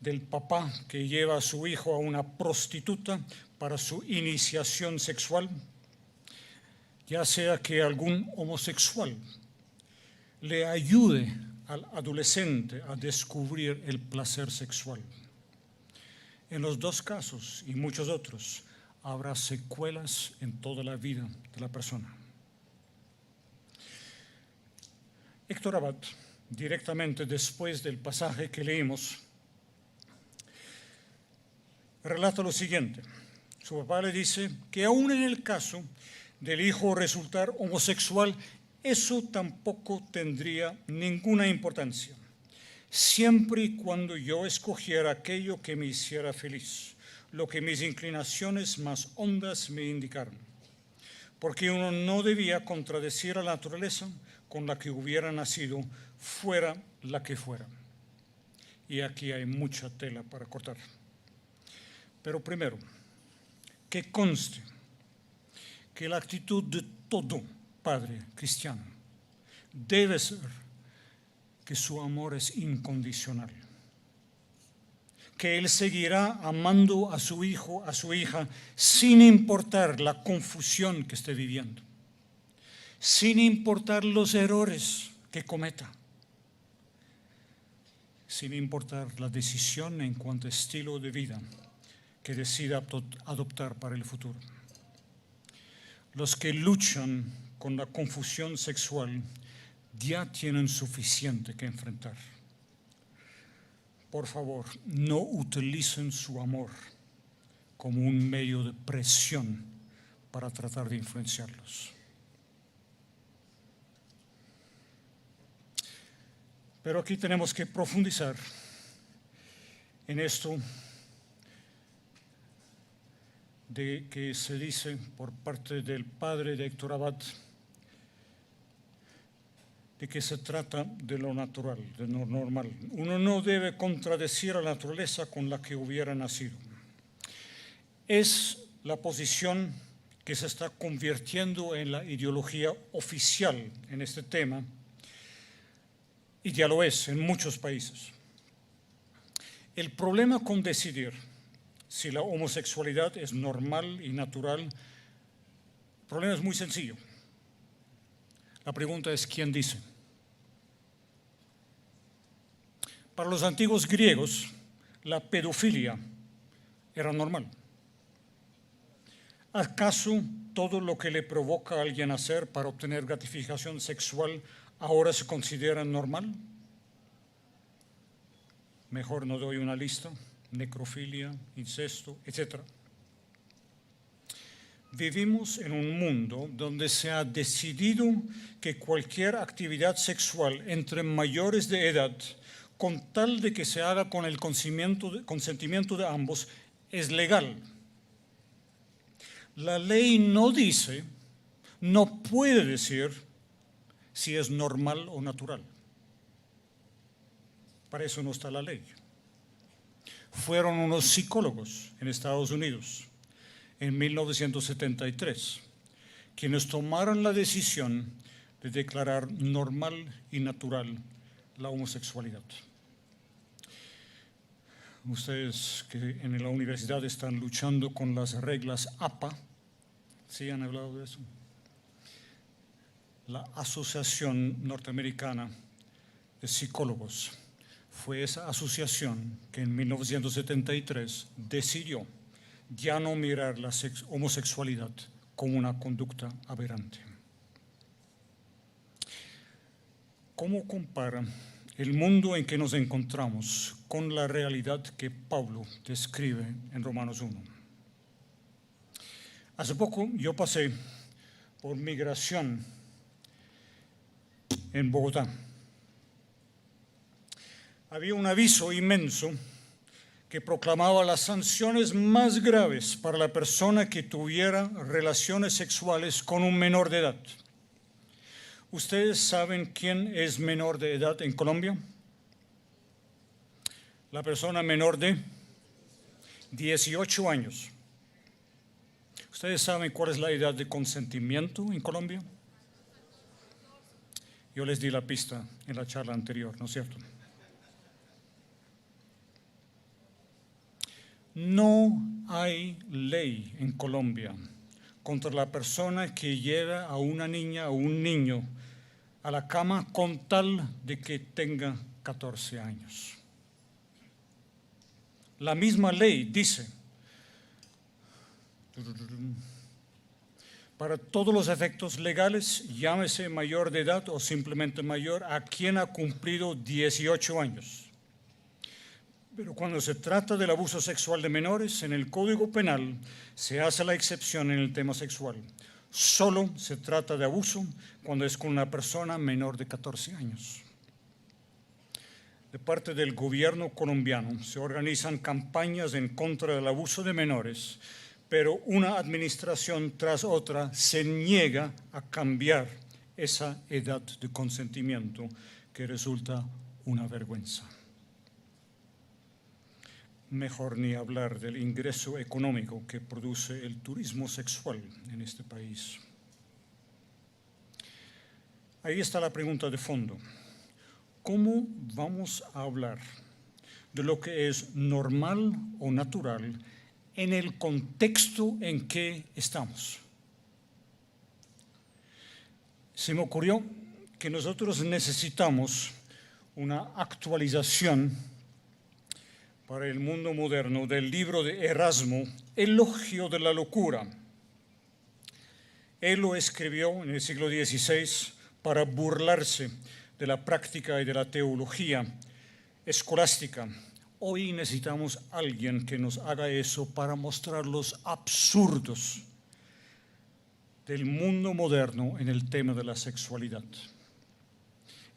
A: del papá que lleva a su hijo a una prostituta para su iniciación sexual, ya sea que algún homosexual le ayude al adolescente a descubrir el placer sexual. En los dos casos y muchos otros habrá secuelas en toda la vida de la persona. Héctor Abad, directamente después del pasaje que leímos, relata lo siguiente. Su papá le dice que aún en el caso del hijo resultar homosexual, eso tampoco tendría ninguna importancia, siempre y cuando yo escogiera aquello que me hiciera feliz, lo que mis inclinaciones más hondas me indicaron, porque uno no debía contradecir a la naturaleza con la que hubiera nacido, fuera la que fuera. Y aquí hay mucha tela para cortar. Pero primero, que conste que la actitud de todo padre cristiano debe ser que su amor es incondicional, que él seguirá amando a su hijo, a su hija, sin importar la confusión que esté viviendo, sin importar los errores que cometa, sin importar la decisión en cuanto a estilo de vida que decida adoptar para el futuro. Los que luchan con la confusión sexual ya tienen suficiente que enfrentar. Por favor, no utilicen su amor como un medio de presión para tratar de influenciarlos. Pero aquí tenemos que profundizar en esto de que se dice por parte del padre de Héctor Abad, de que se trata de lo natural, de lo normal. Uno no debe contradecir a la naturaleza con la que hubiera nacido. Es la posición que se está convirtiendo en la ideología oficial en este tema, y ya lo es en muchos países. El problema con decidir si la homosexualidad es normal y natural, el problema es muy sencillo. La pregunta es ¿quién dice? Para los antiguos griegos, la pedofilia era normal. ¿Acaso todo lo que le provoca a alguien hacer para obtener gratificación sexual ahora se considera normal? Mejor no doy una lista: necrofilia, incesto, etc. Vivimos en un mundo donde se ha decidido que cualquier actividad sexual entre mayores de edad, con tal de que se haga con el consentimiento de ambos, es legal. La ley no dice, no puede decir si es normal o natural. Para eso no está la ley. Fueron unos psicólogos en Estados Unidos en 1973 quienes tomaron la decisión de declarar normal y natural la homosexualidad. Ustedes que en la universidad están luchando con las reglas APA, ¿sí han hablado de eso? La Asociación Norteamericana de Psicólogos fue esa asociación que en 1973 decidió ya no mirar la homosexualidad como una conducta aberrante. ¿Cómo compara el mundo en que nos encontramos con la realidad que Pablo describe en Romanos 1? Hace poco yo pasé por migración en Bogotá. Había un aviso inmenso que proclamaba las sanciones más graves para la persona que tuviera relaciones sexuales con un menor de edad. ¿Ustedes saben quién es menor de edad en Colombia? La persona menor de 18 años. ¿Ustedes saben cuál es la edad de consentimiento en Colombia? Yo les di la pista en la charla anterior, ¿no es cierto? No hay ley en Colombia contra la persona que lleva a una niña o un niño a la cama con tal de que tenga 14 años. La misma ley dice, para todos los efectos legales, llámese mayor de edad o simplemente mayor, a quien ha cumplido 18 años. Pero cuando se trata del abuso sexual de menores, en el Código Penal se hace la excepción en el tema sexual. Solo se trata de abuso cuando es con una persona menor de 14 años. De parte del gobierno colombiano se organizan campañas en contra del abuso de menores, pero una administración tras otra se niega a cambiar esa edad de consentimiento que resulta una vergüenza. Mejor ni hablar del ingreso económico que produce el turismo sexual en este país. Ahí está la pregunta de fondo. ¿Cómo vamos a hablar de lo que es normal o natural en el contexto en que estamos? Se me ocurrió que nosotros necesitamos una actualización para el mundo moderno del libro de Erasmo, Elogio de la locura. Él lo escribió en el siglo XVI para burlarse de la práctica y de la teología escolástica. Hoy necesitamos a alguien que nos haga eso para mostrar los absurdos del mundo moderno en el tema de la sexualidad.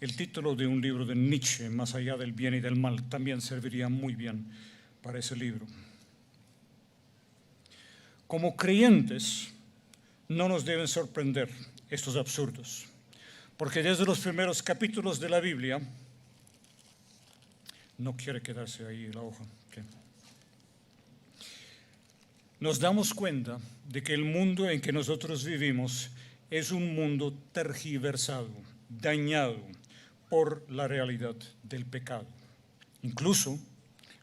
A: El título de un libro de Nietzsche, Más allá del bien y del mal, también serviría muy bien para ese libro. Como creyentes, no nos deben sorprender estos absurdos, porque desde los primeros capítulos de la Biblia, no quiere quedarse ahí la hoja, ¿qué? Nos damos cuenta de que el mundo en que nosotros vivimos es un mundo tergiversado, dañado por la realidad del pecado. Incluso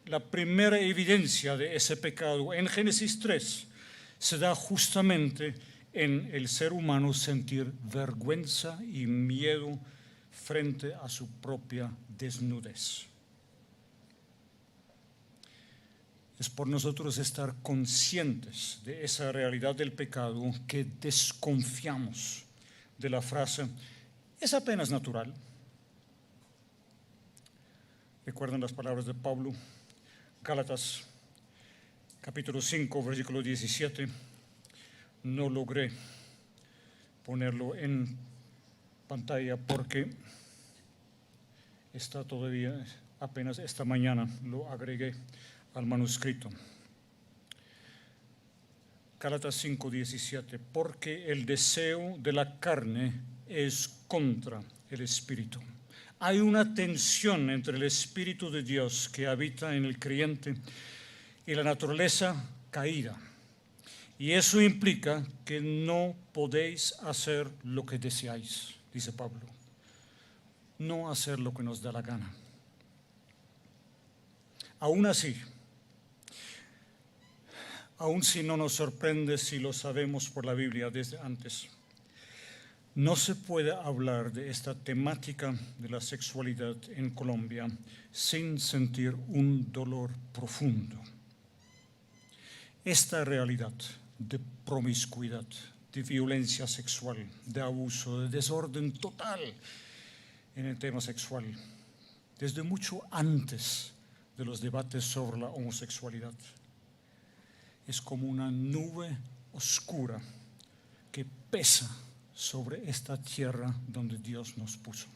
A: la primera evidencia de ese pecado en Génesis 3 se da justamente en el ser humano sentir vergüenza y miedo frente a su propia desnudez. Es por nosotros estar conscientes de esa realidad del pecado que desconfiamos de la frase, es apenas natural. ¿Recuerdan las palabras de Pablo? Gálatas, capítulo 5, versículo 17. No logré ponerlo en pantalla porque está todavía, apenas esta mañana lo agregué al manuscrito. Gálatas 5:17, porque el deseo de la carne es contra el espíritu. Hay una tensión entre el Espíritu de Dios que habita en el creyente y la naturaleza caída. Y eso implica que no podéis hacer lo que deseáis, dice Pablo. No hacer lo que nos da la gana. Aún así, aun si no nos sorprende si lo sabemos por la Biblia desde antes, no se puede hablar de esta temática de la sexualidad en Colombia sin sentir un dolor profundo. Esta realidad de promiscuidad, de violencia sexual, de abuso, de desorden total en el tema sexual, desde mucho antes de los debates sobre la homosexualidad, es como una nube oscura que pesa sobre esta tierra donde Dios nos puso.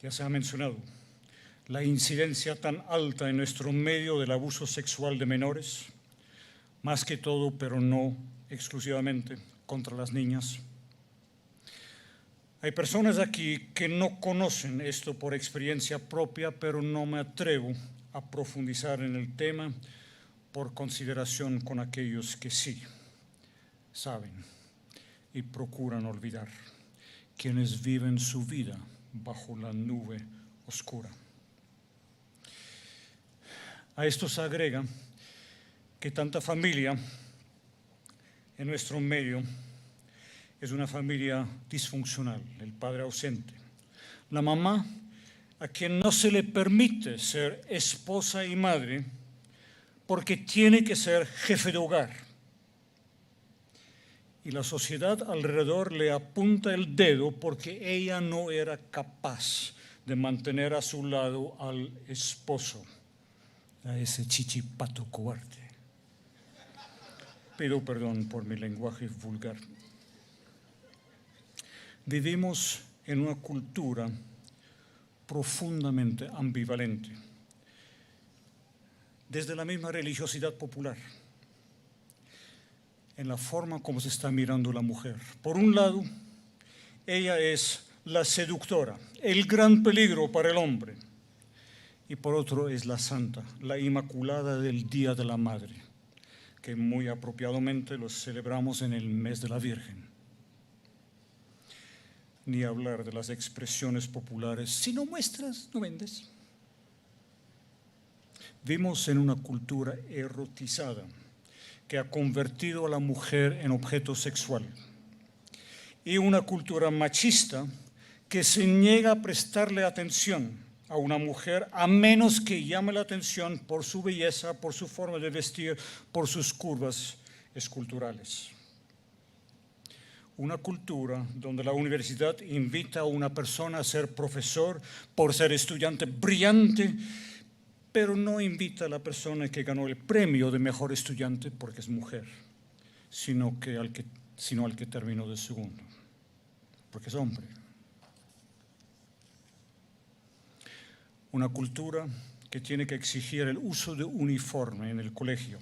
A: Ya se ha mencionado la incidencia tan alta en nuestro medio del abuso sexual de menores, más que todo, pero no exclusivamente, contra las niñas. Hay personas aquí que no conocen esto por experiencia propia, pero no me atrevo a profundizar en el tema por consideración con aquellos que sí saben y procuran olvidar, quienes viven su vida bajo la nube oscura. A esto se agrega que tanta familia en nuestro medio es una familia disfuncional, el padre ausente, la mamá a quien no se le permite ser esposa y madre porque tiene que ser jefe de hogar. Y la sociedad alrededor le apunta el dedo porque ella no era capaz de mantener a su lado al esposo, a ese chichipato cobarde. Pido perdón por mi lenguaje vulgar. Vivimos en una cultura profundamente ambivalente, desde la misma religiosidad popular, en la forma como se está mirando la mujer. Por un lado, ella es la seductora, el gran peligro para el hombre, y por otro es la santa, la inmaculada del Día de la Madre, que muy apropiadamente lo celebramos en el mes de la Virgen. Ni hablar de las expresiones populares, si no muestras, no vendes. Vivimos en una cultura erotizada que ha convertido a la mujer en objeto sexual. y una cultura machista que se niega a prestarle atención a una mujer a menos que llame la atención por su belleza, por su forma de vestir, por sus curvas esculturales. Una cultura donde la universidad invita a una persona a ser profesor por ser estudiante brillante, pero no invita a la persona que ganó el premio de mejor estudiante porque es mujer, sino al que terminó de segundo, porque es hombre. Una cultura que tiene que exigir el uso de uniforme en el colegio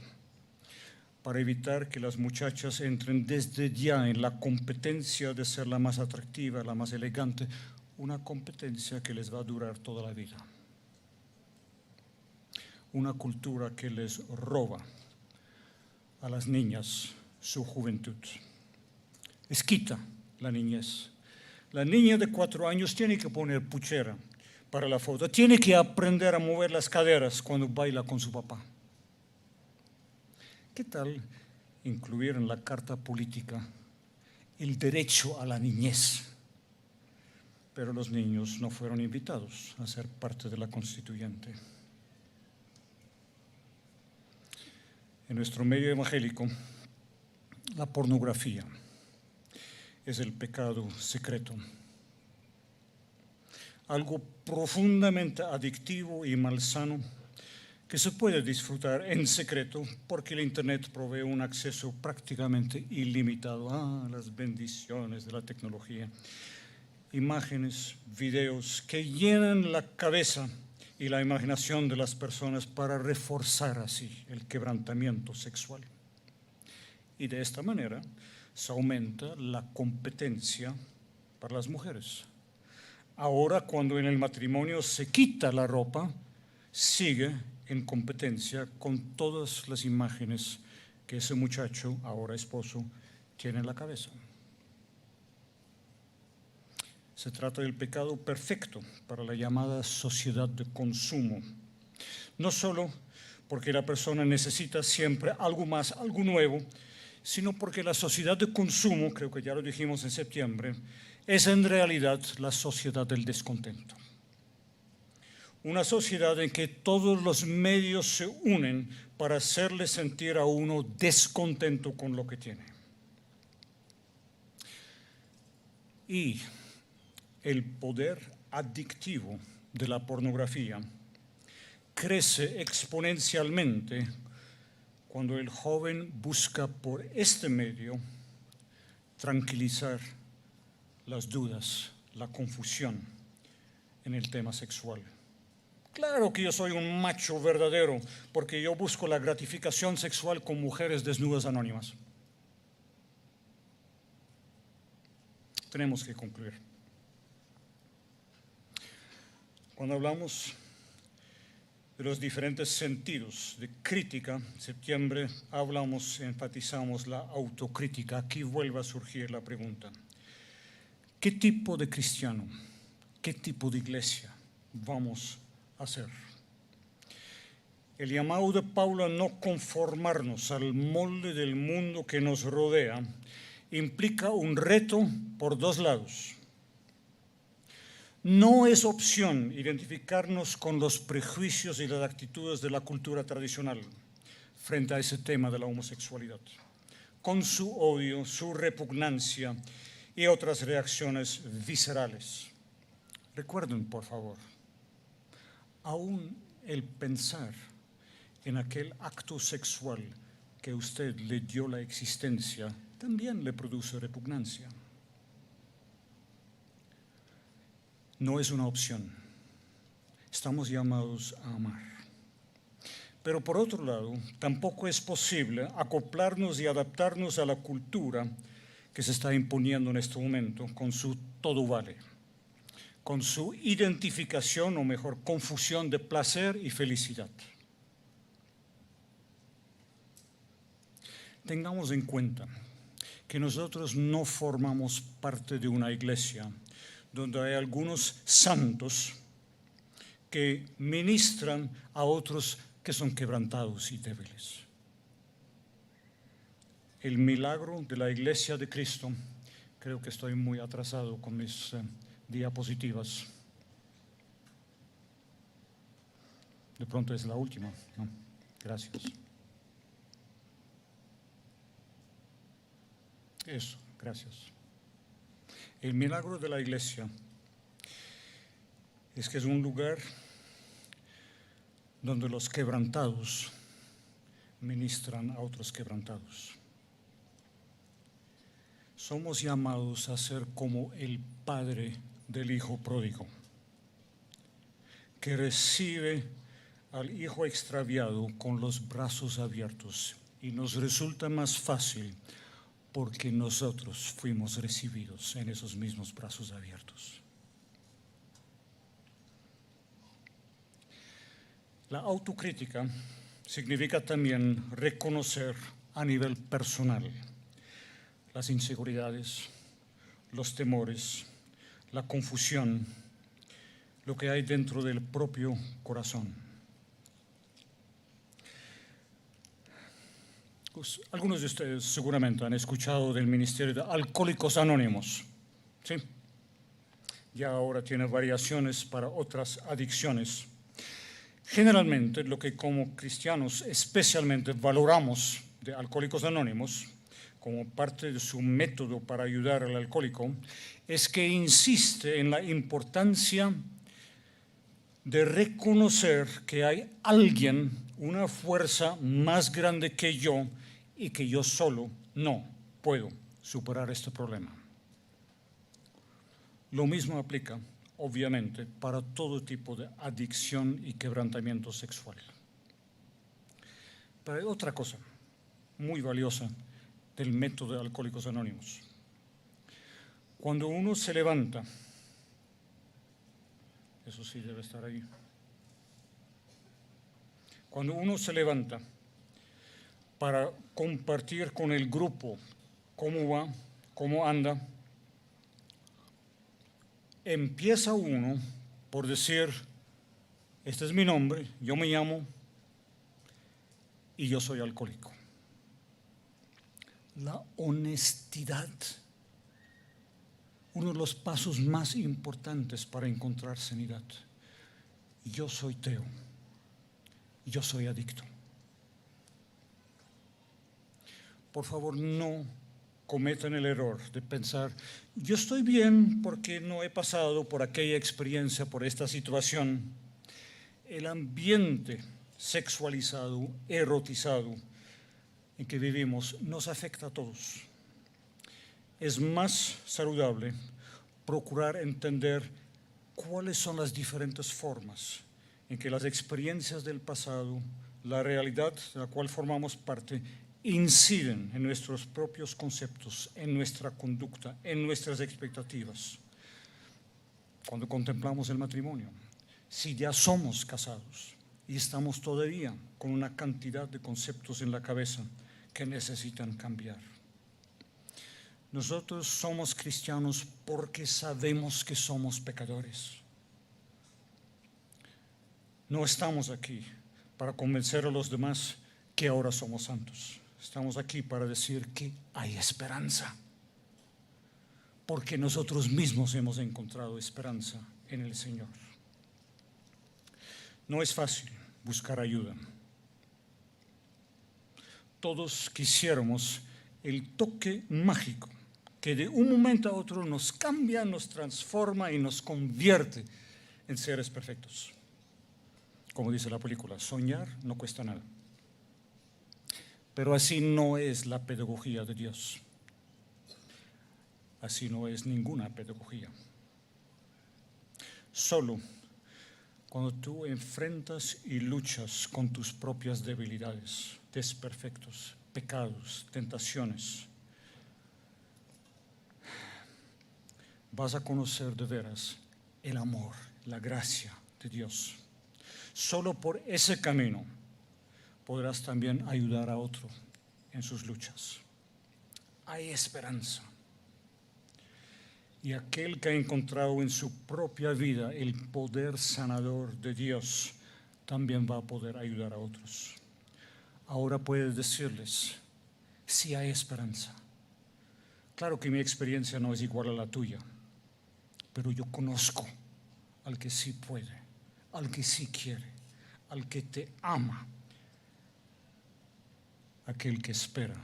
A: para evitar que las muchachas entren desde ya en la competencia de ser la más atractiva, la más elegante, una competencia que les va a durar toda la vida. Una cultura que les roba a las niñas su juventud. Les quita la niñez. La niña de 4 años tiene que poner puchera para la foto, tiene que aprender a mover las caderas cuando baila con su papá. ¿Qué tal incluir en la Carta Política el derecho a la niñez? Pero los niños no fueron invitados a ser parte de la Constituyente. En nuestro medio evangélico, la pornografía es el pecado secreto, algo profundamente adictivo y malsano que se puede disfrutar en secreto porque el Internet provee un acceso prácticamente ilimitado a las bendiciones de la tecnología. Imágenes, videos que llenan la cabeza y la imaginación de las personas para reforzar así el quebrantamiento sexual. Y de esta manera se aumenta la competencia para las mujeres. Ahora, cuando en el matrimonio se quita la ropa, sigue en competencia con todas las imágenes que ese muchacho, ahora esposo, tiene en la cabeza. Se trata del pecado perfecto para la llamada sociedad de consumo. No solo porque la persona necesita siempre algo más, algo nuevo, sino porque la sociedad de consumo, creo que ya lo dijimos en septiembre, es en realidad la sociedad del descontento. Una sociedad en que todos los medios se unen para hacerle sentir a uno descontento con lo que tiene. Y el poder adictivo de la pornografía crece exponencialmente cuando el joven busca por este medio tranquilizar las dudas, la confusión en el tema sexual. Claro que yo soy un macho verdadero porque yo busco la gratificación sexual con mujeres desnudas anónimas. Tenemos que concluir. Cuando hablamos de los diferentes sentidos de crítica, en septiembre enfatizamos la autocrítica. Aquí vuelve a surgir la pregunta: ¿qué tipo de cristiano, qué tipo de iglesia vamos a ser? El llamado de Pablo a no conformarnos al molde del mundo que nos rodea implica un reto por dos lados. No es opción identificarnos con los prejuicios y las actitudes de la cultura tradicional frente a ese tema de la homosexualidad, con su odio, su repugnancia y otras reacciones viscerales. Recuerden, por favor, aún el pensar en aquel acto sexual que usted le dio la existencia también le produce repugnancia. No es una opción. Estamos llamados a amar. Pero por otro lado, tampoco es posible acoplarnos y adaptarnos a la cultura que se está imponiendo en este momento con su todo vale, con su identificación, o mejor, confusión de placer y felicidad. Tengamos en cuenta que nosotros no formamos parte de una iglesia donde hay algunos santos que ministran a otros que son quebrantados y débiles. El milagro de la Iglesia de Cristo Creo que estoy muy atrasado con mis diapositivas. De pronto es la última, ¿no? Gracias. Eso, gracias. El milagro de la iglesia es que es un lugar donde los quebrantados ministran a otros quebrantados. Somos llamados a ser como el padre del hijo pródigo, que recibe al hijo extraviado con los brazos abiertos, y nos resulta más fácil porque nosotros fuimos recibidos en esos mismos brazos abiertos. La autocrítica significa también reconocer a nivel personal las inseguridades, los temores, la confusión, lo que hay dentro del propio corazón. Pues, algunos de ustedes seguramente han escuchado del Ministerio de Alcohólicos Anónimos, ¿sí? Ya ahora tiene variaciones para otras adicciones. Generalmente, lo que como cristianos especialmente valoramos de Alcohólicos Anónimos, como parte de su método para ayudar al alcohólico, es que insiste en la importancia de reconocer que hay alguien, una fuerza más grande que yo, y que yo solo no puedo superar este problema. Lo mismo aplica, obviamente, para todo tipo de adicción y quebrantamiento sexual. Pero hay otra cosa muy valiosa del método de Alcohólicos Anónimos. Cuando uno se levanta, eso sí debe estar ahí. Cuando uno se levanta para compartir con el grupo cómo va, cómo anda, empieza uno por decir: este es mi nombre, yo me llamo y yo soy alcohólico. La honestidad, uno de los pasos más importantes para encontrar sanidad. Yo soy Teo, yo soy adicto. Por favor, no cometan el error de pensar: yo estoy bien porque no he pasado por aquella experiencia, por esta situación. El ambiente sexualizado, erotizado en que vivimos nos afecta a todos. Es más saludable procurar entender cuáles son las diferentes formas en que las experiencias del pasado, la realidad de la cual formamos parte, inciden en nuestros propios conceptos, en nuestra conducta, en nuestras expectativas. Cuando contemplamos el matrimonio, si ya somos casados y estamos todavía con una cantidad de conceptos en la cabeza que necesitan cambiar. Nosotros somos cristianos porque sabemos que somos pecadores. No estamos aquí para convencer a los demás que ahora somos santos. Estamos aquí para decir que hay esperanza, porque nosotros mismos hemos encontrado esperanza en el Señor. No es fácil buscar ayuda. Todos quisiéramos el toque mágico que de un momento a otro nos cambia, nos transforma y nos convierte en seres perfectos. Como dice la película, soñar no cuesta nada. Pero así no es la pedagogía de Dios. Así no es ninguna pedagogía. Solo cuando tú enfrentas y luchas con tus propias debilidades, desperfectos, pecados, tentaciones, vas a conocer de veras el amor, la gracia de Dios. Solo por ese camino podrás también ayudar a otro en sus luchas. Hay esperanza. Y aquel que ha encontrado en su propia vida el poder sanador de Dios también va a poder ayudar a otros. Ahora puedes decirles: sí hay esperanza. Claro que mi experiencia no es igual a la tuya, pero yo conozco al que sí puede, al que sí quiere, al que te ama, aquel que espera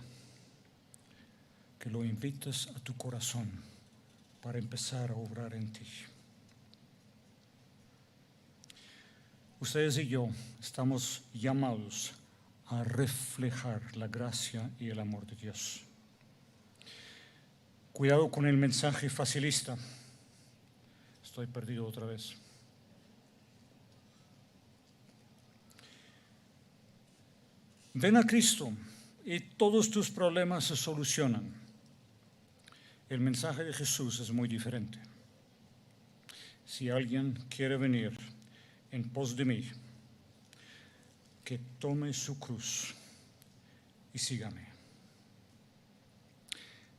A: que lo invites a tu corazón para empezar a obrar en ti. Ustedes y yo estamos llamados a reflejar la gracia y el amor de Dios. Cuidado con el mensaje facilista. Estoy perdido otra vez. Ven a Cristo y todos tus problemas se solucionan. El mensaje de Jesús es muy diferente. Si alguien quiere venir en pos de mí, que tome su cruz y sígame.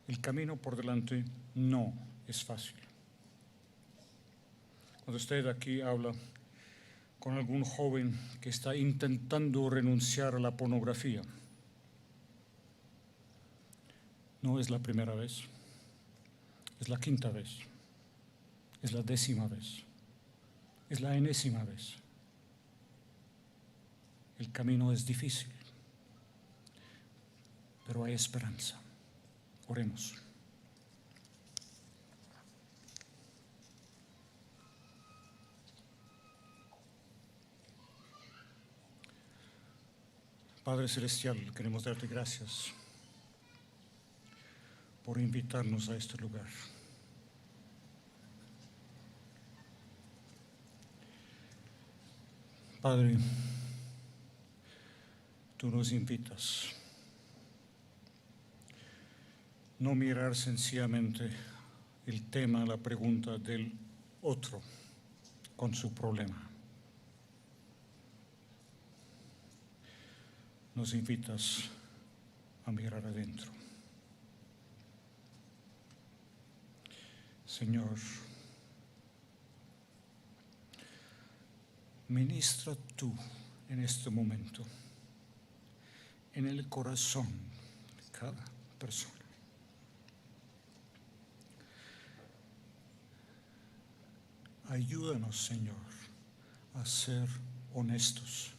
A: El camino por delante no es fácil. Cuando usted aquí habla con algún joven que está intentando renunciar a la pornografía, no es la primera vez, es la quinta vez, es la 10ª vez, es la enésima vez. El camino es difícil, pero hay esperanza. Oremos. Padre Celestial, queremos darte gracias por invitarnos a este lugar. Padre, tú nos invitas no mirar sencillamente el tema, la pregunta del otro con su problema. Nos invitas a mirar adentro. Señor, ministra tú en este momento en el corazón de cada persona. Ayúdanos, Señor, a ser honestos.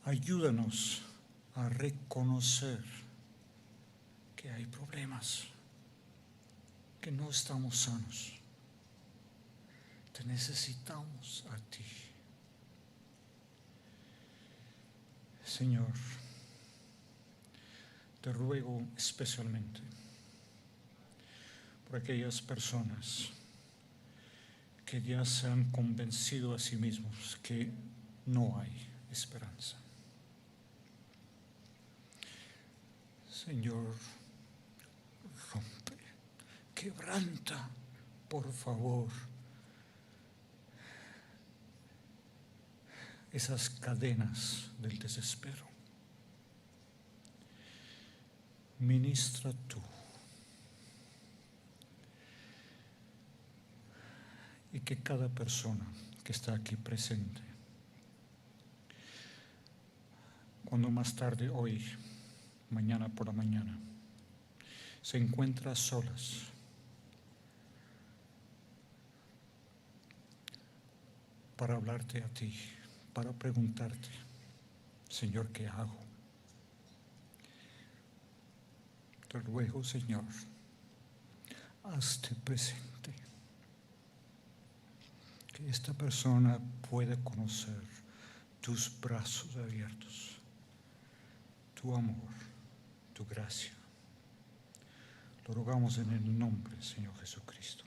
A: Ayúdanos a reconocer que hay problemas, que no estamos sanos. Te necesitamos a ti. Señor, te ruego especialmente por aquellas personas que ya se han convencido a sí mismos que no hay esperanza. Señor, rompe, quebranta, por favor, esas cadenas del desespero. Ministra tú. Y que cada persona que está aquí presente, cuando más tarde hoy, mañana por la mañana, se encuentra solas, para hablarte a ti, para preguntarte, Señor, ¿qué hago? Te ruego, Señor, hazte presente. Que esta persona pueda conocer tus brazos abiertos, tu amor, tu gracia. Lo rogamos en el nombre, Señor Jesucristo.